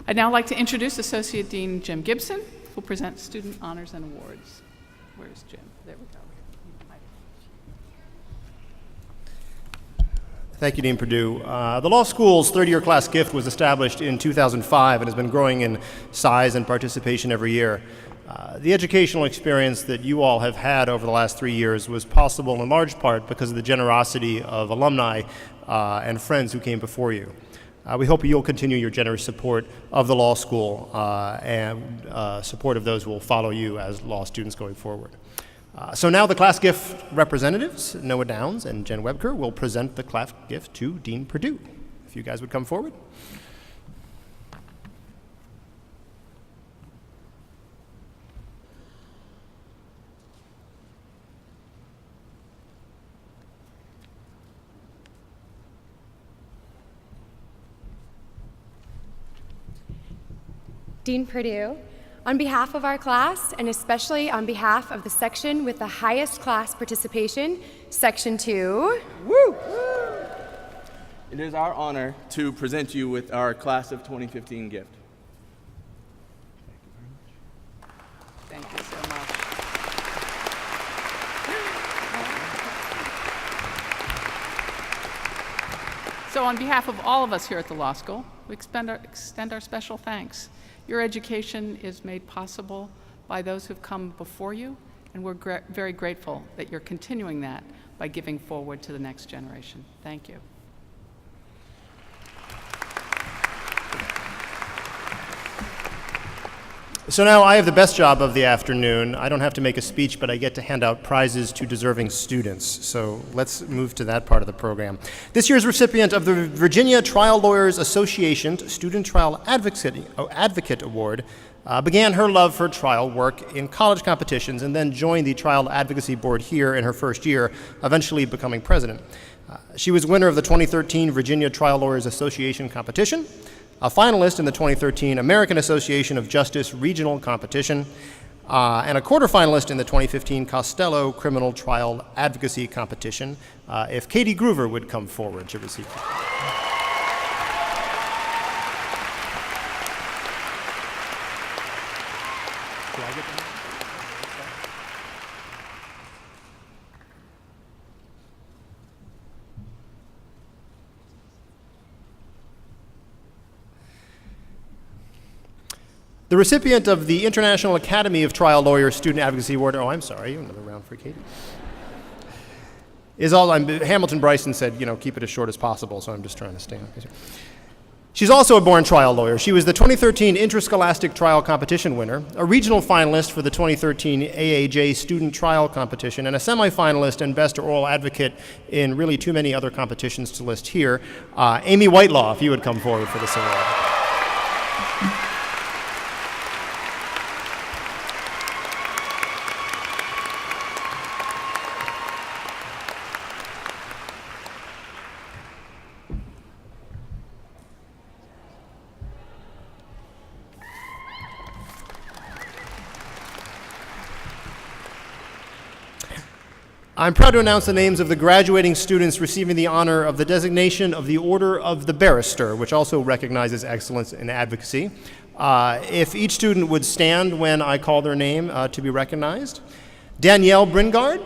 I'd now like to introduce Associate Dean Jim Gibson, who will present student honors and awards. Where's Jim? There we go. Thank you, Dean Perdue. The law school's third-year class gift was established in 2005 and has been growing in size and participation every year. The educational experience that you all have had over the last 3 years was possible in large part because of the generosity of alumni and friends who came before you. We hope you'll continue your generous support of the law school and support of those who will follow you as law students going forward. So now the class gift representatives, Noah Downs and Jen Webker, will present the class gift to Dean Perdue. If you guys would come forward. Dean Perdue, on behalf of our class, and especially on behalf of the section with the highest class participation, Section 2. Woo! It is our honor to present you with our Class of 2015 gift. Thank you so much. So on behalf of all of us here at the law school, we extend our special thanks. Your education is made possible by those who've come before you, and we're very grateful that you're continuing that by giving forward to the next generation. Thank you. So now I have the best job of the afternoon. I don't have to make a speech, but I get to hand out prizes to deserving students. So let's move to that part of the program. This year's recipient of the Virginia Trial Lawyers Association Student Trial Advocate Award began her love for trial work in college competitions and then joined the Trial Advocacy Board here in her first year, eventually becoming president. She was winner of the 2013 Virginia Trial Lawyers Association competition, a finalist in the 2013 American Association of Justice Regional Competition, and a quarterfinalist in the 2015 Costello Criminal Trial Advocacy Competition. If Katie Groover would come forward to receive it. The recipient of the International Academy of Trial Lawyers Student Advocacy Award, oh, I'm sorry, another round for Katie, is all, Hamilton Bryson said, keep it as short as possible, so I'm just trying to stay on. She's also a born trial lawyer. She was the 2013 Interscholastic Trial Competition winner, a regional finalist for the 2013 AAJ Student Trial Competition, and a semifinalist and best oral advocate in really too many other competitions to list here. Amy Whitelaw, if you would come forward for this award. I'm proud to announce the names of the graduating students receiving the honor of the designation of the Order of the Barrister, which also recognizes excellence in advocacy. If each student would stand when I call their name to be recognized. Danielle Bringard,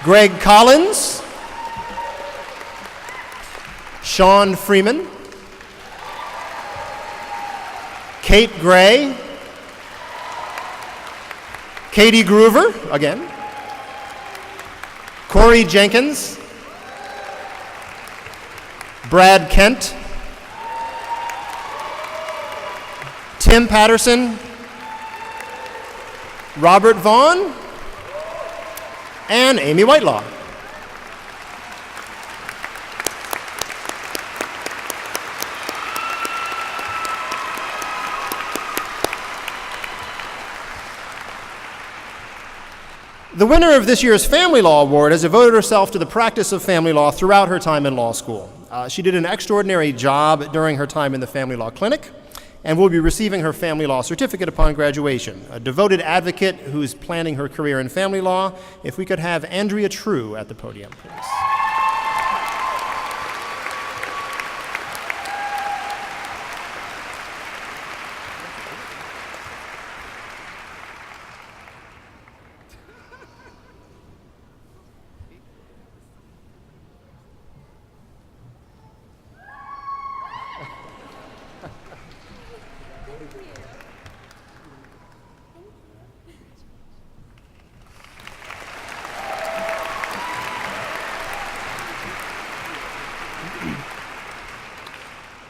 Greg Collins, Sean Freeman, Kate Gray, Katie Groover, again, Corey Jenkins, Brad Kent, Tim Patterson, Robert Vaughn, and Amy Whitelaw. The winner of this year's Family Law Award has devoted herself to the practice of family law throughout her time in law school. She did an extraordinary job during her time in the Family Law Clinic and will be receiving her family law certificate upon graduation. A devoted advocate who's planning her career in family law. If we could have Andrea True at the podium, please.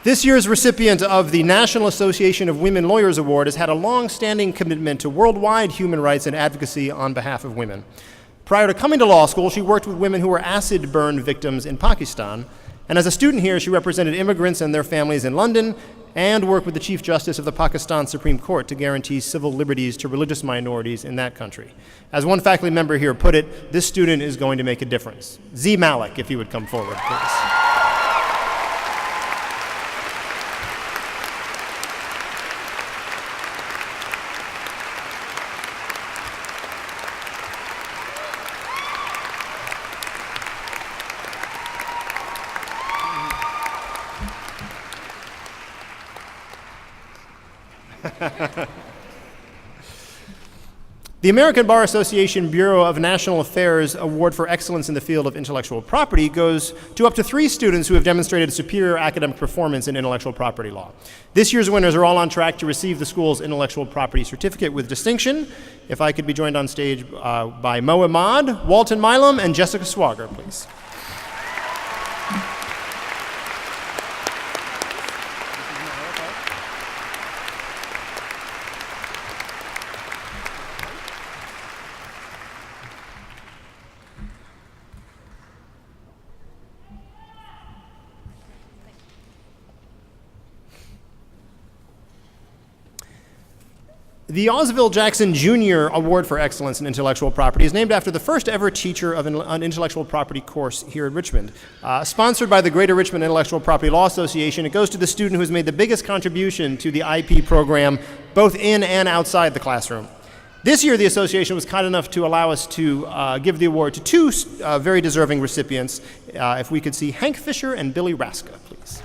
This year's recipient of the National Association of Women Lawyers Award has had a long-standing commitment to worldwide human rights and advocacy on behalf of women. Prior to coming to law school, she worked with women who were acid burn victims in Pakistan, and as a student here, she represented immigrants and their families in London and worked with the Chief Justice of the Pakistan Supreme Court to guarantee civil liberties to religious minorities in that country. As one faculty member here put it, this student is going to make a difference. Z. Malik, if you would come forward, please. The American Bar Association Bureau of National Affairs Award for Excellence in the Field of Intellectual Property goes to up to 3 students who have demonstrated superior academic performance in intellectual property law. This year's winners are all on track to receive the school's intellectual property certificate with distinction. If I could be joined on stage by Mo Ahmad, Walton Milam, and Jessica Swager, please. The Oswald Jackson Jr. Award for Excellence in Intellectual Property is named after the first ever teacher of an intellectual property course here at Richmond. Sponsored by the Greater Richmond Intellectual Property Law Association, it goes to the student who has made the biggest contribution to the IP program, both in and outside the classroom. This year, the association was kind enough to allow us to give the award to two very deserving recipients. If we could see Hank Fisher and Billy Raska, please.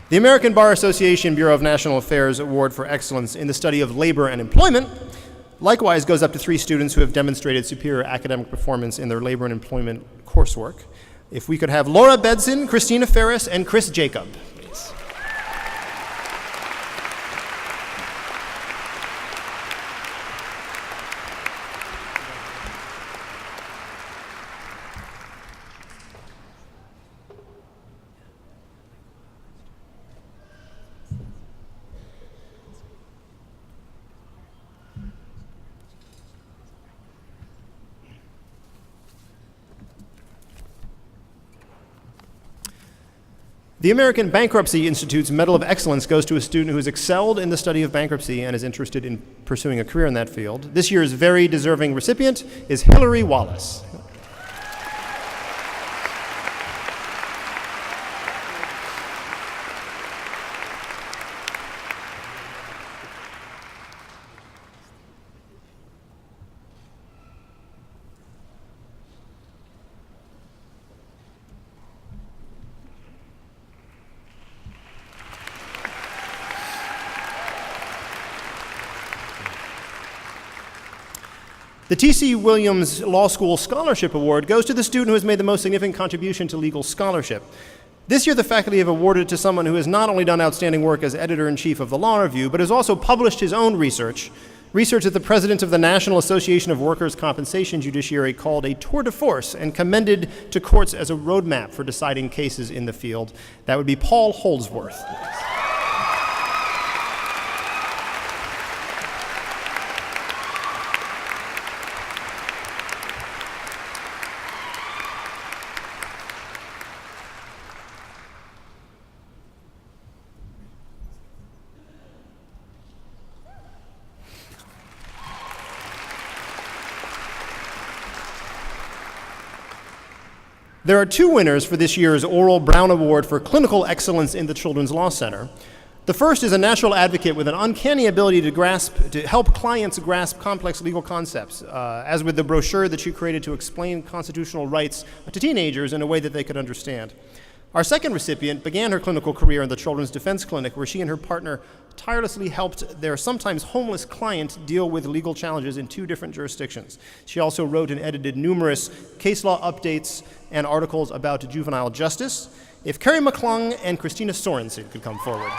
The American Bar Association Bureau of National Affairs Award for Excellence in the Study of Labor and Employment likewise goes up to 3 students who have demonstrated superior academic performance in their labor and employment coursework. If we could have Laura Bedson, Christina Ferris, and Chris Jacob, please. The American Bankruptcy Institute's Medal of Excellence goes to a student who has excelled in the study of bankruptcy and is interested in pursuing a career in that field. This year's very deserving recipient is Hillary Wallace. The T.C. Williams Law School Scholarship Award goes to the student who has made the most significant contribution to legal scholarship. This year, the faculty have awarded it to someone who has not only done outstanding work as editor-in-chief of the Law Review, but has also published his own research that the president of the National Association of Workers' Compensation Judiciary called a tour de force and commended to courts as a roadmap for deciding cases in the field. That would be Paul Holdsworth. There are 2 winners for this year's Oral Brown Award for Clinical Excellence in the Children's Law Center. The first is a natural advocate with an uncanny ability to help clients grasp complex legal concepts, as with the brochure that she created to explain constitutional rights to teenagers in a way that they could understand. Our second recipient began her clinical career in the Children's Defense Clinic, where she and her partner tirelessly helped their sometimes homeless client deal with legal challenges in 2 different jurisdictions. She also wrote and edited numerous case law updates and articles about juvenile justice. If Carrie McClung and Christina Sorensen could come forward.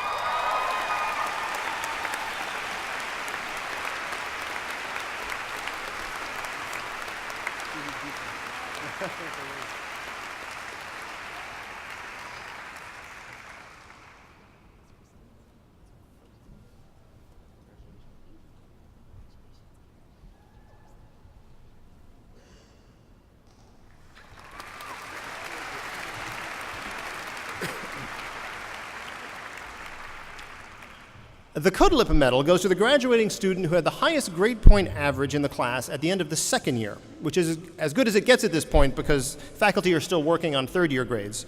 The Codelip Medal goes to the graduating student who had the highest grade point average in the class at the end of the second year, which is as good as it gets at this point because faculty are still working on third-year grades.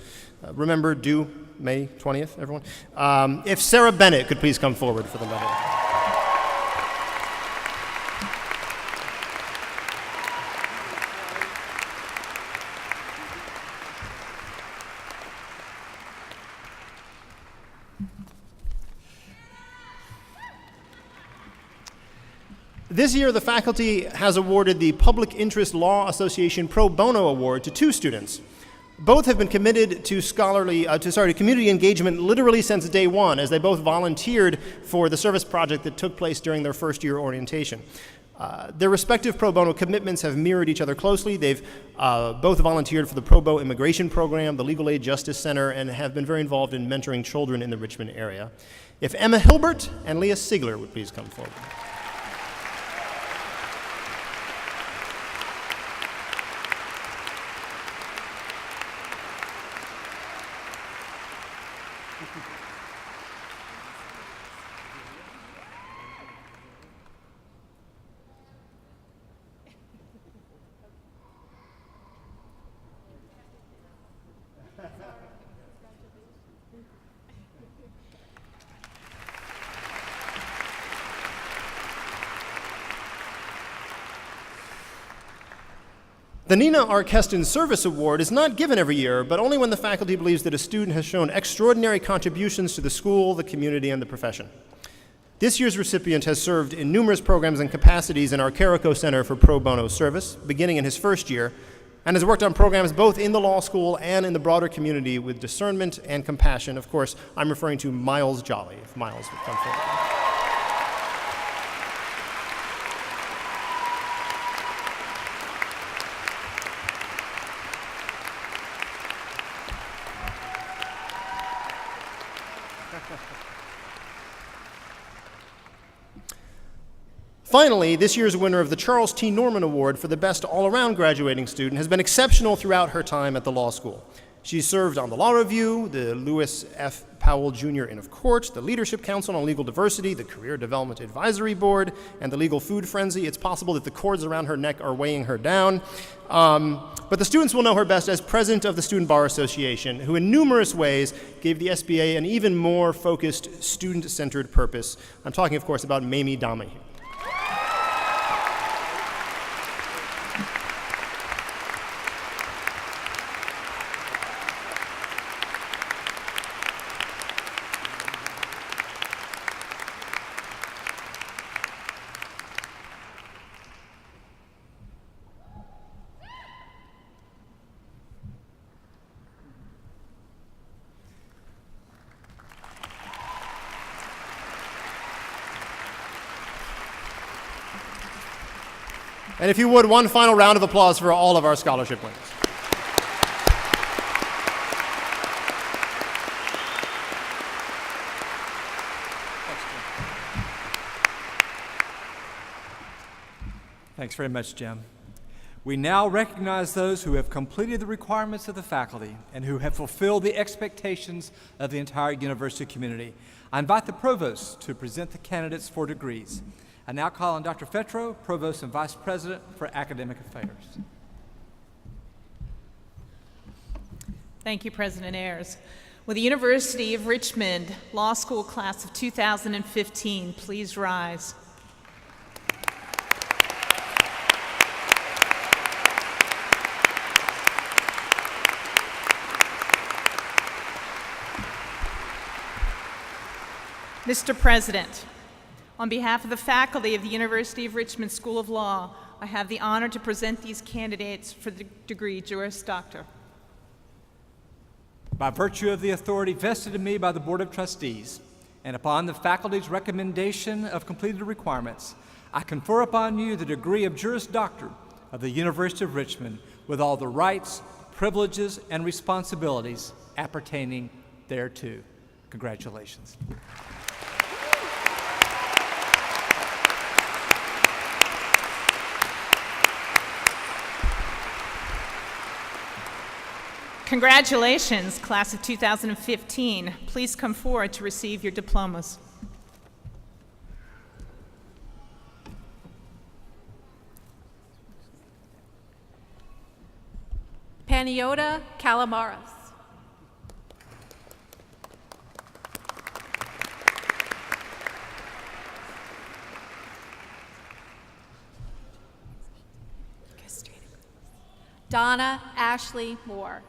Remember, due May 20th, everyone? If Sarah Bennett could please come forward for the medal. This year, the faculty has awarded the Public Interest Law Association Pro Bono Award to 2 students. Both have been committed to community engagement literally since day one, as they both volunteered for the service project that took place during their first-year orientation. Their respective pro bono commitments have mirrored each other closely. They've both volunteered for the Pro Bono Immigration Program, the Legal Aid Justice Center, and have been very involved in mentoring children in the Richmond area. If Emma Hilbert and Leah Sigler would please come forward. The Nina R. Keston Service Award is not given every year, but only when the faculty believes that a student has shown extraordinary contributions to the school, the community, and the profession. This year's recipient has served in numerous programs and capacities in our Carrico Center for Pro Bono Service, beginning in his first year, and has worked on programs both in the law school and in the broader community with discernment and compassion. Of course, I'm referring to Miles Jolly, if Miles would come forward. Finally, this year's winner of the Charles T. Norman Award for the best all-around graduating student has been exceptional throughout her time at the law school. She's served on the Law Review, the Lewis F. Powell Jr. Inn of Court, the Leadership Council on Legal Diversity, the Career Development Advisory Board, and the Legal Food Frenzy. It's possible that the cords around her neck are weighing her down. But the students will know her best as president of the Student Bar Association, who in numerous ways gave the SBA an even more focused, student-centered purpose. I'm talking, of course, about Mamie Donahue. And if you would, one final round of applause for all of our scholarship winners. Thanks very much, Jim. We now recognize those who have completed the requirements of the faculty and who have fulfilled the expectations of the entire university community. I invite the provost to present the candidates for degrees. I now call on Dr. Fetro, Provost and Vice President for Academic Affairs. Thank you, President Ayers. Will the University of Richmond Law School class of 2015 please rise? Mr. President, on behalf of the faculty of the University of Richmond School of Law, I have the honor to present these candidates for the degree Juris Doctor. By virtue of the authority vested in me by the Board of Trustees, and upon the faculty's recommendation of completed requirements, I confer upon you the degree of Juris Doctor of the University of Richmond with all the rights, privileges, and responsibilities appertaining thereto. Congratulations. Congratulations, class of 2015. Please come forward to receive your diplomas. Paniota Calamaras. Donna Ashley Moore.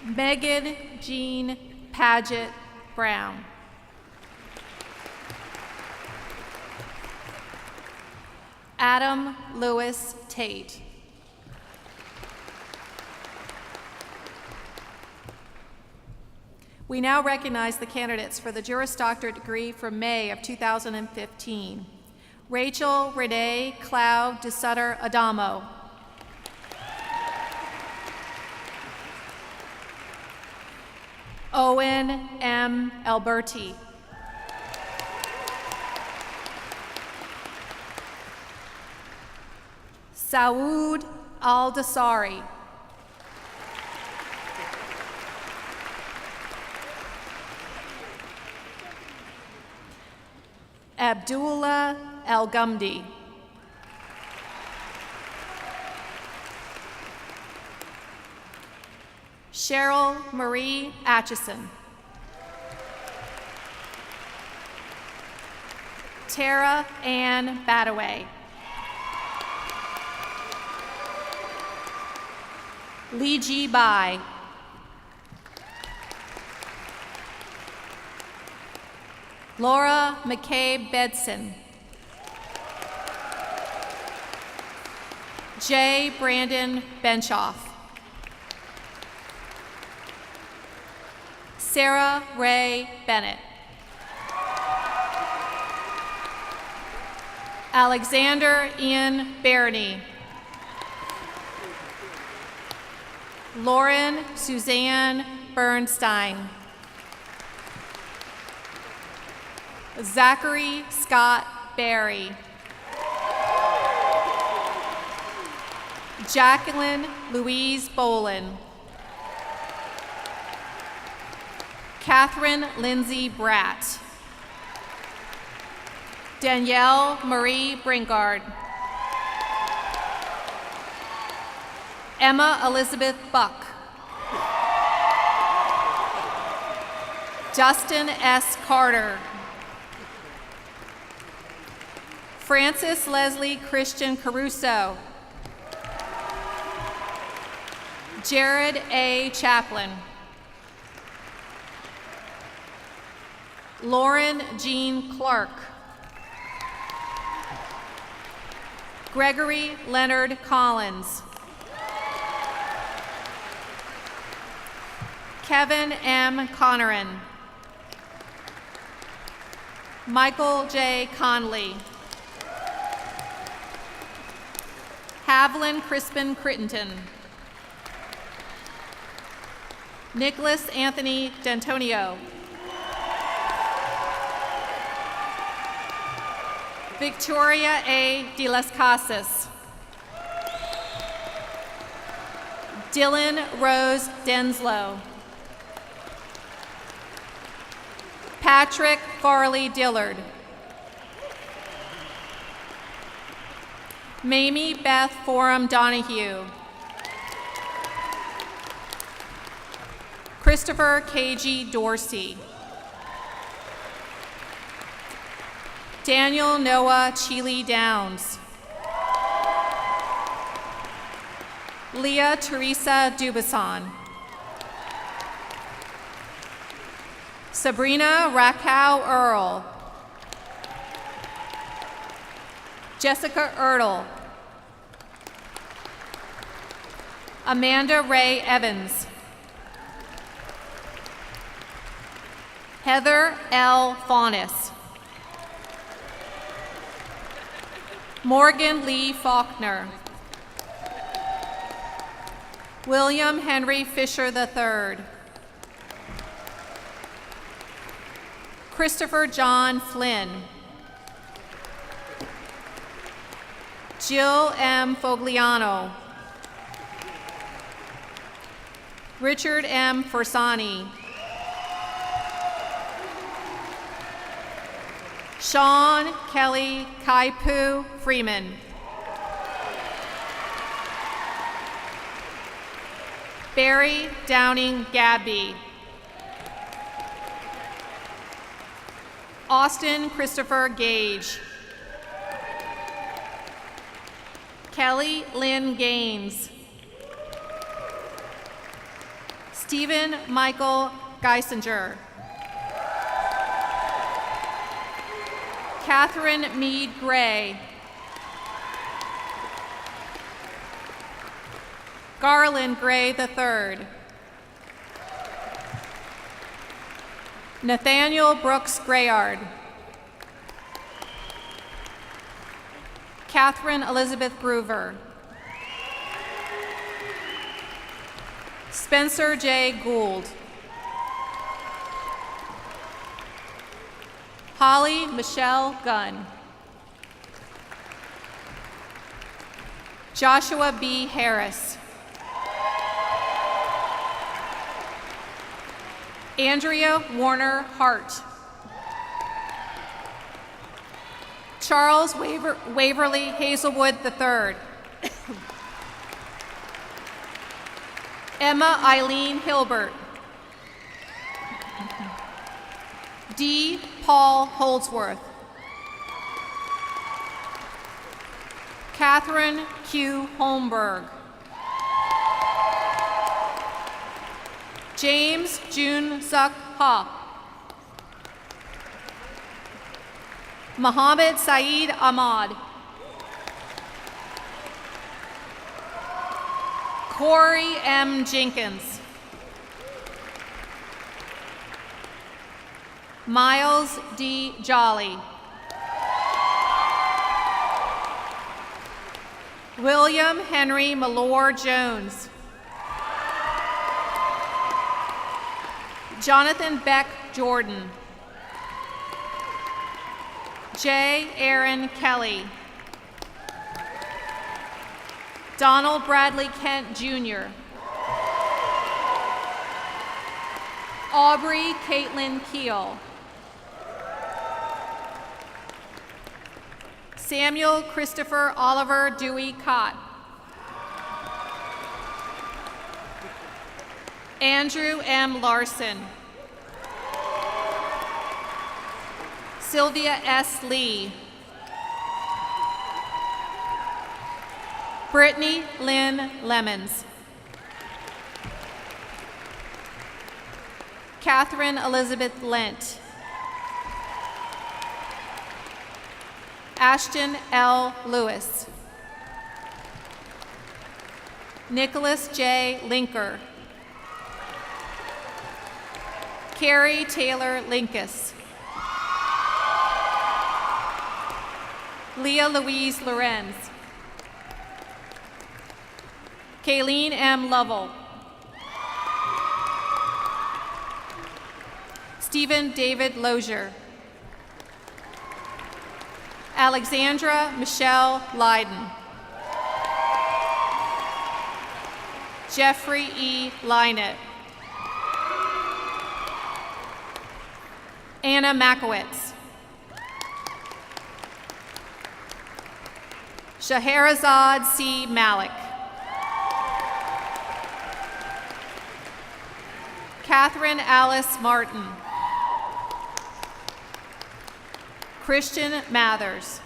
Megan Jean Paget Brown. Adam Lewis Tate. We now recognize the candidates for the Juris Doctorate degree from May of 2015. Rachel Renee Cloud de Sutter Adamo. Owen M. Alberti. Saoud Al-Dasari. Abdullah Al-Gumdi. Cheryl Marie Atchison. Tara Ann Badaway. Lee Ji Bai. Laura McCabe Bedson. J. Brandon Benchoff. Sarah Ray Bennett. Alexander Ian Barney. Lauren Suzanne Bernstein. Zachary Scott Barry. Jacqueline Louise Bolin. Catherine Lindsay Bratt. Danielle Marie Brinkard. Emma Elizabeth Buck. Justin S. Carter. Francis Leslie Christian Caruso. Jared A. Chaplin. Lauren Jean Clark. Gregory Leonard Collins. Kevin M. Conneran. Michael J. Conley. Havlin Crispin Crittenton. Nicholas Anthony D'Antonio. Victoria A. De Las Casas. Dylan Rose Denslow. Patrick Farley Dillard. Mamie Beth Forum Donahue. Christopher K.G. Dorsey. Daniel Noah Cheely Downs. Leah Teresa Dubason. Sabrina Rakow Earl. Jessica Ertl. Amanda Ray Evans. Heather L. Faunis. Morgan Lee Faulkner. William Henry Fisher III. Christopher John Flynn. Jill M. Fogliano. Richard M. Forsani. Sean Kelly Kaipu Freeman. Barry Downing Gabby. Austin Christopher Gage. Kelly Lynn Gaines. Stephen Michael Geisinger. Catherine Meade Gray. Garland Gray III. Nathaniel Brooks Grayard. Catherine Elizabeth Groover. Spencer J. Gould. Holly Michelle Gunn. Joshua B. Harris. Andrea Warner Hart. Charles Waverly Hazelwood III. Emma Eileen Hilbert. D. Paul Holdsworth. Catherine Q. Holmberg. James Jun Suk Ha. Mohammed Saeed Ahmad. Corey M. Jenkins. Miles D. Jolly. William Henry Malore Jones. Jonathan Beck Jordan. J. Aaron Kelly. Donald Bradley Kent Jr. Aubrey Caitlin Keel. Samuel Christopher Oliver Dewey Cott. Andrew M. Larson. Sylvia S. Lee. Brittany Lynn Lemons. Catherine Elizabeth Lent. Ashton L. Lewis. Nicholas J. Linker. Carrie Taylor Linkus. Leah Louise Lorenz. Kayleen M. Lovell. Stephen David Lozier. Alexandra Michelle Lyden. Jeffrey E. Lynett. Anna Makowitz. Shaharazad C. Malik. Catherine Alice Martin. Christian Mathers.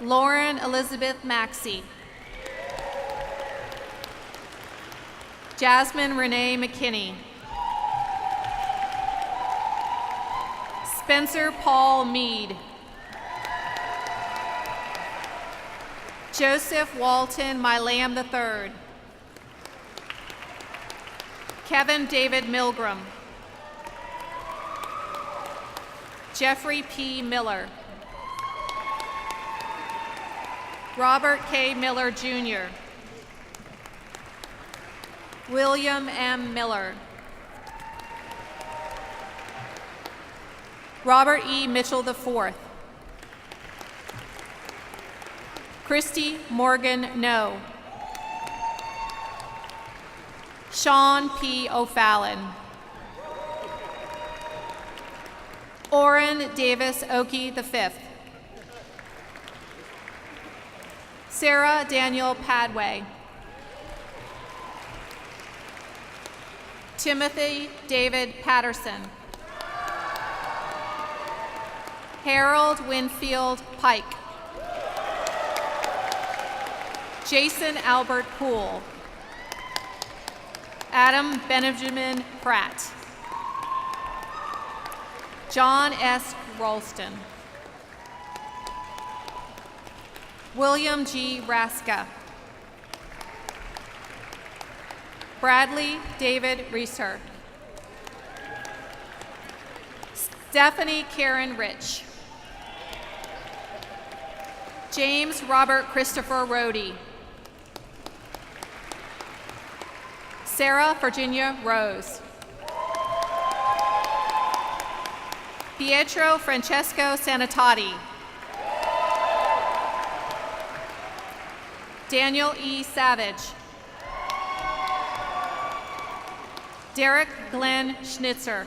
Lauren Elizabeth Maxey. Jasmine Renee McKinney. Spencer Paul Mead. Joseph Walton Mylam III. Kevin David Milgram. Jeffrey P. Miller. Robert K. Miller Jr. William M. Miller. Robert E. Mitchell IV. Christy Morgan No. Sean P. O'Fallon. Orrin Davis Oki V. Sarah Daniel Padway. Timothy David Patterson. Harold Winfield Pike. Jason Albert Poole. Adam Benjamin Pratt. John S. Ralston. William G. Raska. Bradley David Reeser. Stephanie Karen Rich. James Robert Christopher Rohde. Sarah Virginia Rose. Pietro Francesco Sanitati. Daniel E. Savage. Derek Glenn Schnitzer.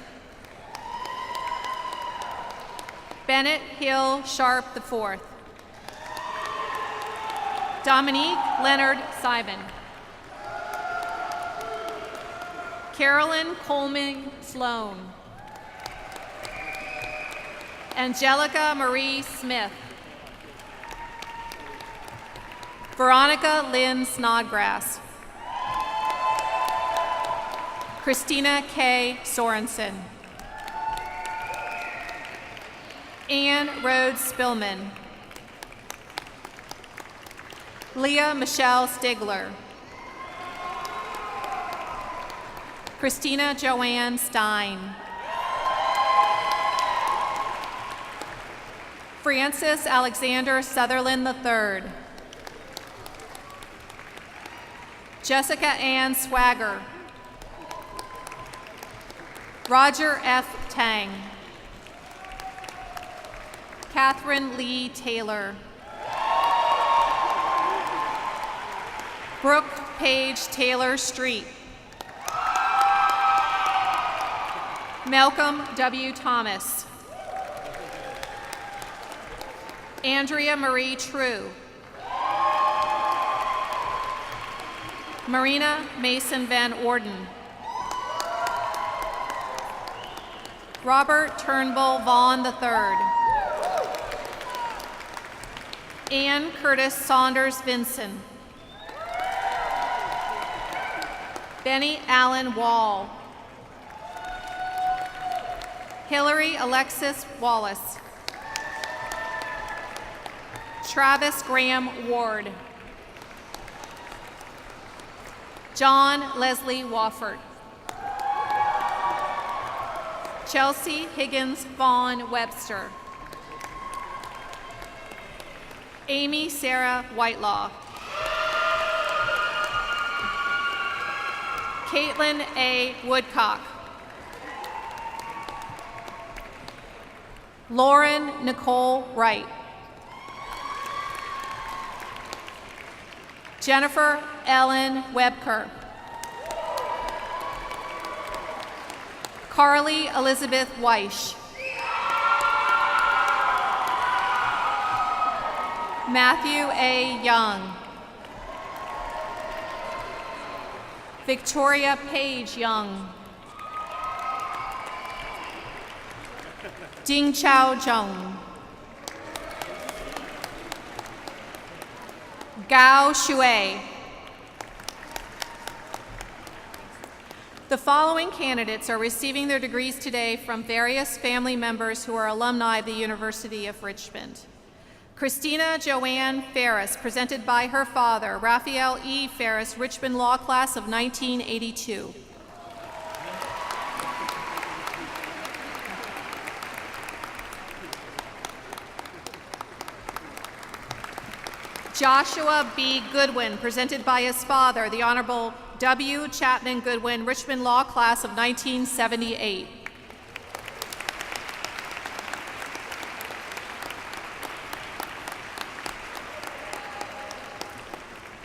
Bennett Hill Sharp IV. Dominique Leonard Simon. Carolyn Coleman Sloan. Angelica Marie Smith. Veronica Lynn Snodgrass. Christina K. Sorensen. Anne Rhodes Spillman. Leah Michelle Stigler. Christina Joanne Stein. Francis Alexander Sutherland III. Jessica Ann Swagger. Roger F. Tang. Catherine Lee Taylor. Brooke Page Taylor Street. Malcolm W. Thomas. Andrea Marie True. Marina Mason Van Orden. Robert Turnbull Vaughn III. Ann Curtis Saunders Vinson. Benny Allen Wall. Hillary Alexis Wallace. Travis Graham Ward. John Leslie Wofford. Chelsea Higgins Vaughn Webster. Amy Sarah Whitelaw. Caitlin A. Woodcock. Lauren Nicole Wright. Jennifer Ellen Webker. Carly Elizabeth Weish. Matthew A. Young. Victoria Page Young. Ding Chao Zhong. Gao Shui. The following candidates are receiving their degrees today from various family members who are alumni of the University of Richmond. Christina Joanne Ferris, presented by her father, Raphael E. Ferris, Richmond Law Class of 1982. Joshua B. Goodwin, presented by his father, the Honorable W. Chapman Goodwin, Richmond Law Class of 1978.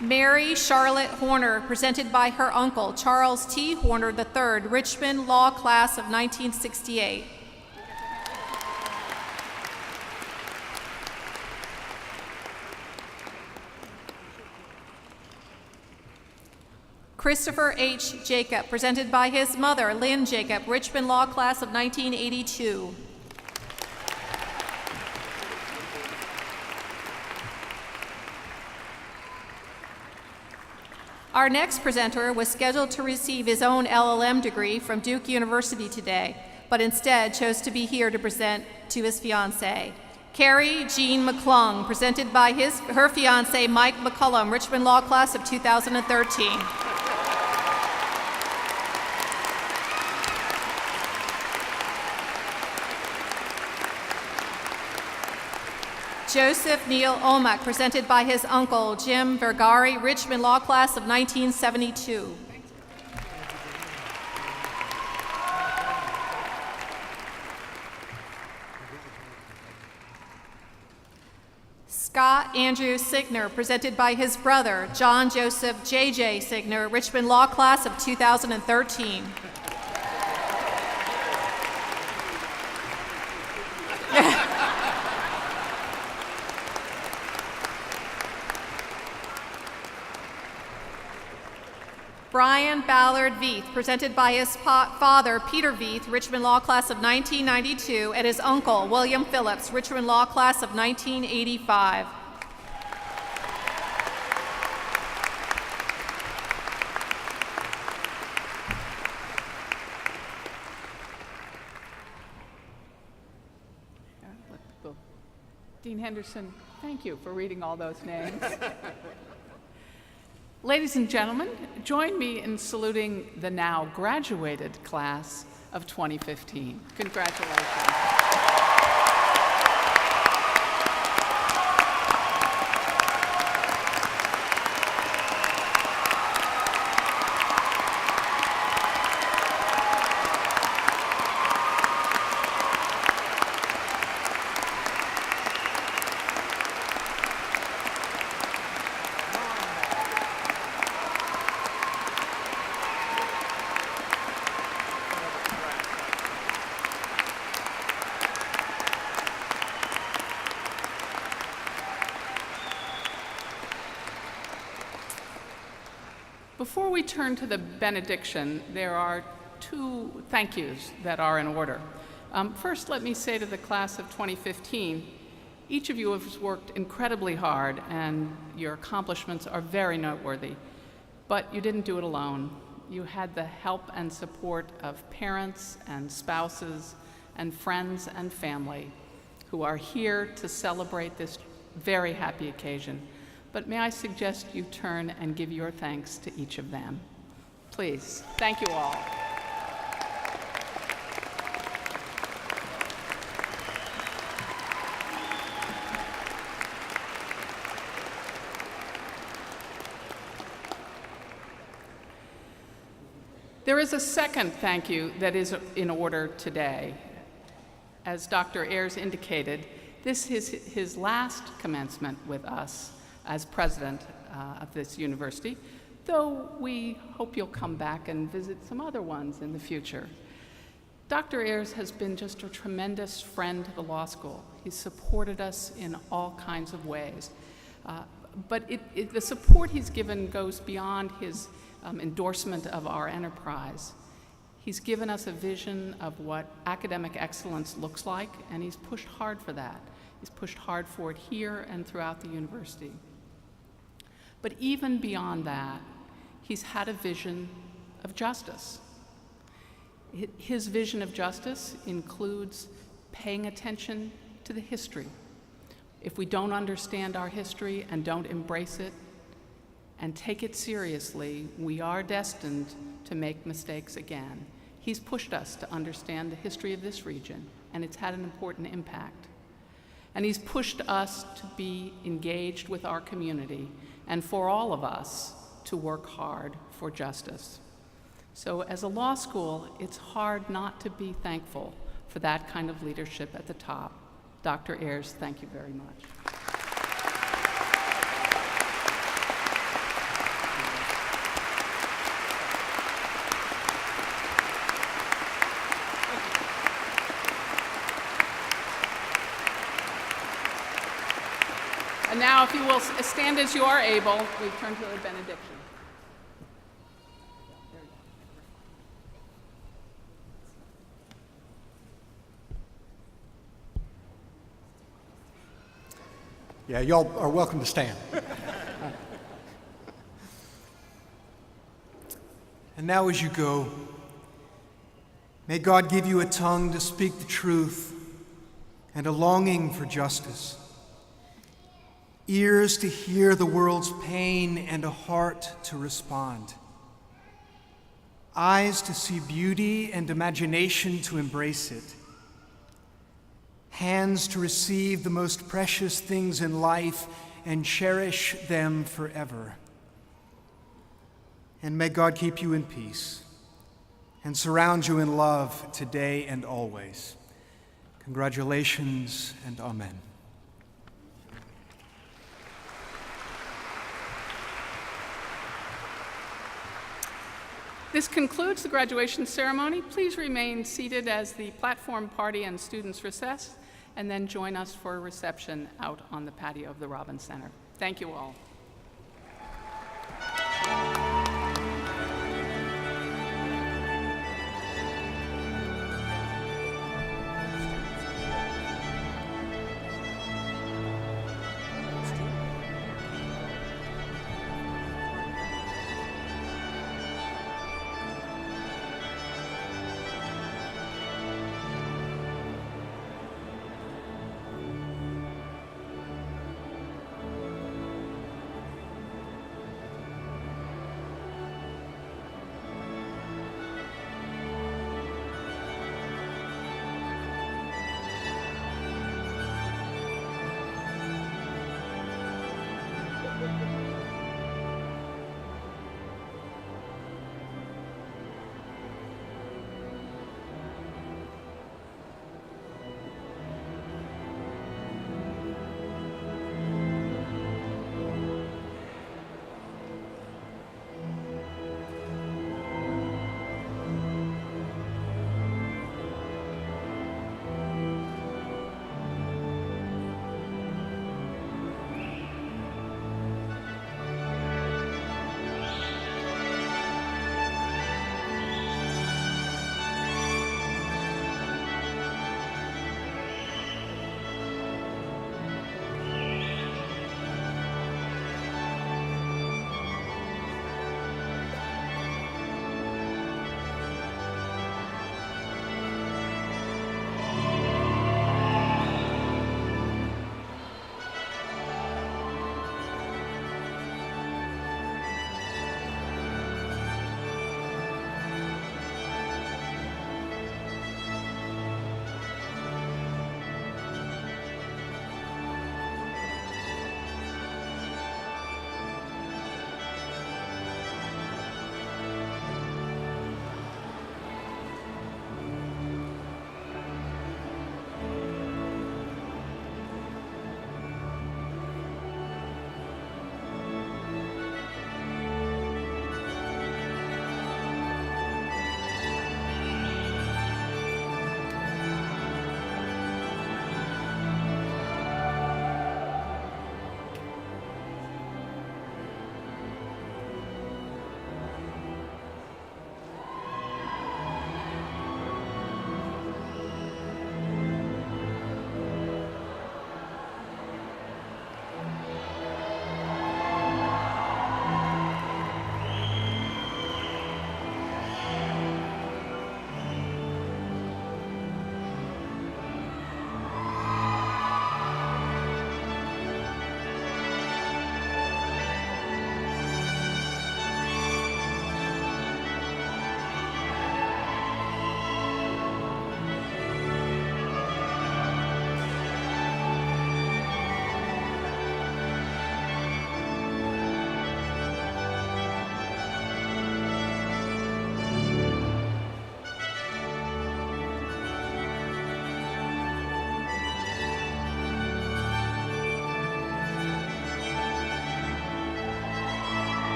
Mary Charlotte Horner, presented by her uncle, Charles T. Horner III, Richmond Law Class of 1968. Christopher H. Jacob, presented by his mother, Lynn Jacob, Richmond Law Class of 1982. Our next presenter was scheduled to receive his own LLM degree from Duke University today, but instead chose to be here to present to his fiancée. Carrie Jean McClung, presented by her fiancé, Mike McCullum, Richmond Law Class of 2013. Joseph Neil Olmec, presented by his uncle, Jim Vergari, Richmond Law Class of 1972. Scott Andrew Signer, presented by his brother, John Joseph J.J. Signer, Richmond Law Class of 2013. Brian Ballard Veith, presented by his father, Peter Veith, Richmond Law Class of 1992, and his uncle, William Phillips, Richmond Law Class of 1985. Dean Henderson, thank you for reading all those names. Ladies and gentlemen, join me in saluting the now graduated class of 2015. Congratulations. Before we turn to the benediction, there are two thank yous that are in order. First, let me say to the class of 2015, each of you has worked incredibly hard and your accomplishments are very noteworthy, but you didn't do it alone. You had the help and support of parents and spouses and friends and family who are here to celebrate this very happy occasion. But may I suggest you turn and give your thanks to each of them. Please, thank you all. There is a second thank you that is in order today. As Dr. Ayers indicated, this is his last commencement with us as president of this university, though we hope you'll come back and visit some other ones in the future. Dr. Ayers has been just a tremendous friend to the law school. He's supported us in all kinds of ways. But the support he's given goes beyond his endorsement of our enterprise. He's given us a vision of what academic excellence looks like, and he's pushed hard for that. He's pushed hard for it here and throughout the university. But even beyond that, he's had a vision of justice. His vision of justice includes paying attention to the history. If we don't understand our history and don't embrace it and take it seriously, we are destined to make mistakes again. He's pushed us to understand the history of this region, and it's had an important impact. And he's pushed us to be engaged with our community and for all of us to work hard for justice. So as a law school, it's hard not to be thankful for that kind of leadership at the top. Dr. Ayers, thank you very much. And now, if you will stand as you are able, we turn to the benediction. Yeah, y'all are welcome to stand. And now as you go, may God give you a tongue to speak the truth and a longing for justice, ears to hear the world's pain and a heart to respond, eyes to see beauty and imagination to embrace it, hands to receive the most precious things in life and cherish them forever. And may God keep you in peace and surround you in love today and always. Congratulations and amen. This concludes the graduation ceremony. Please remain seated as the platform party and students recess, and then join us for a reception out on the patio of the Robbins Center. Thank you all.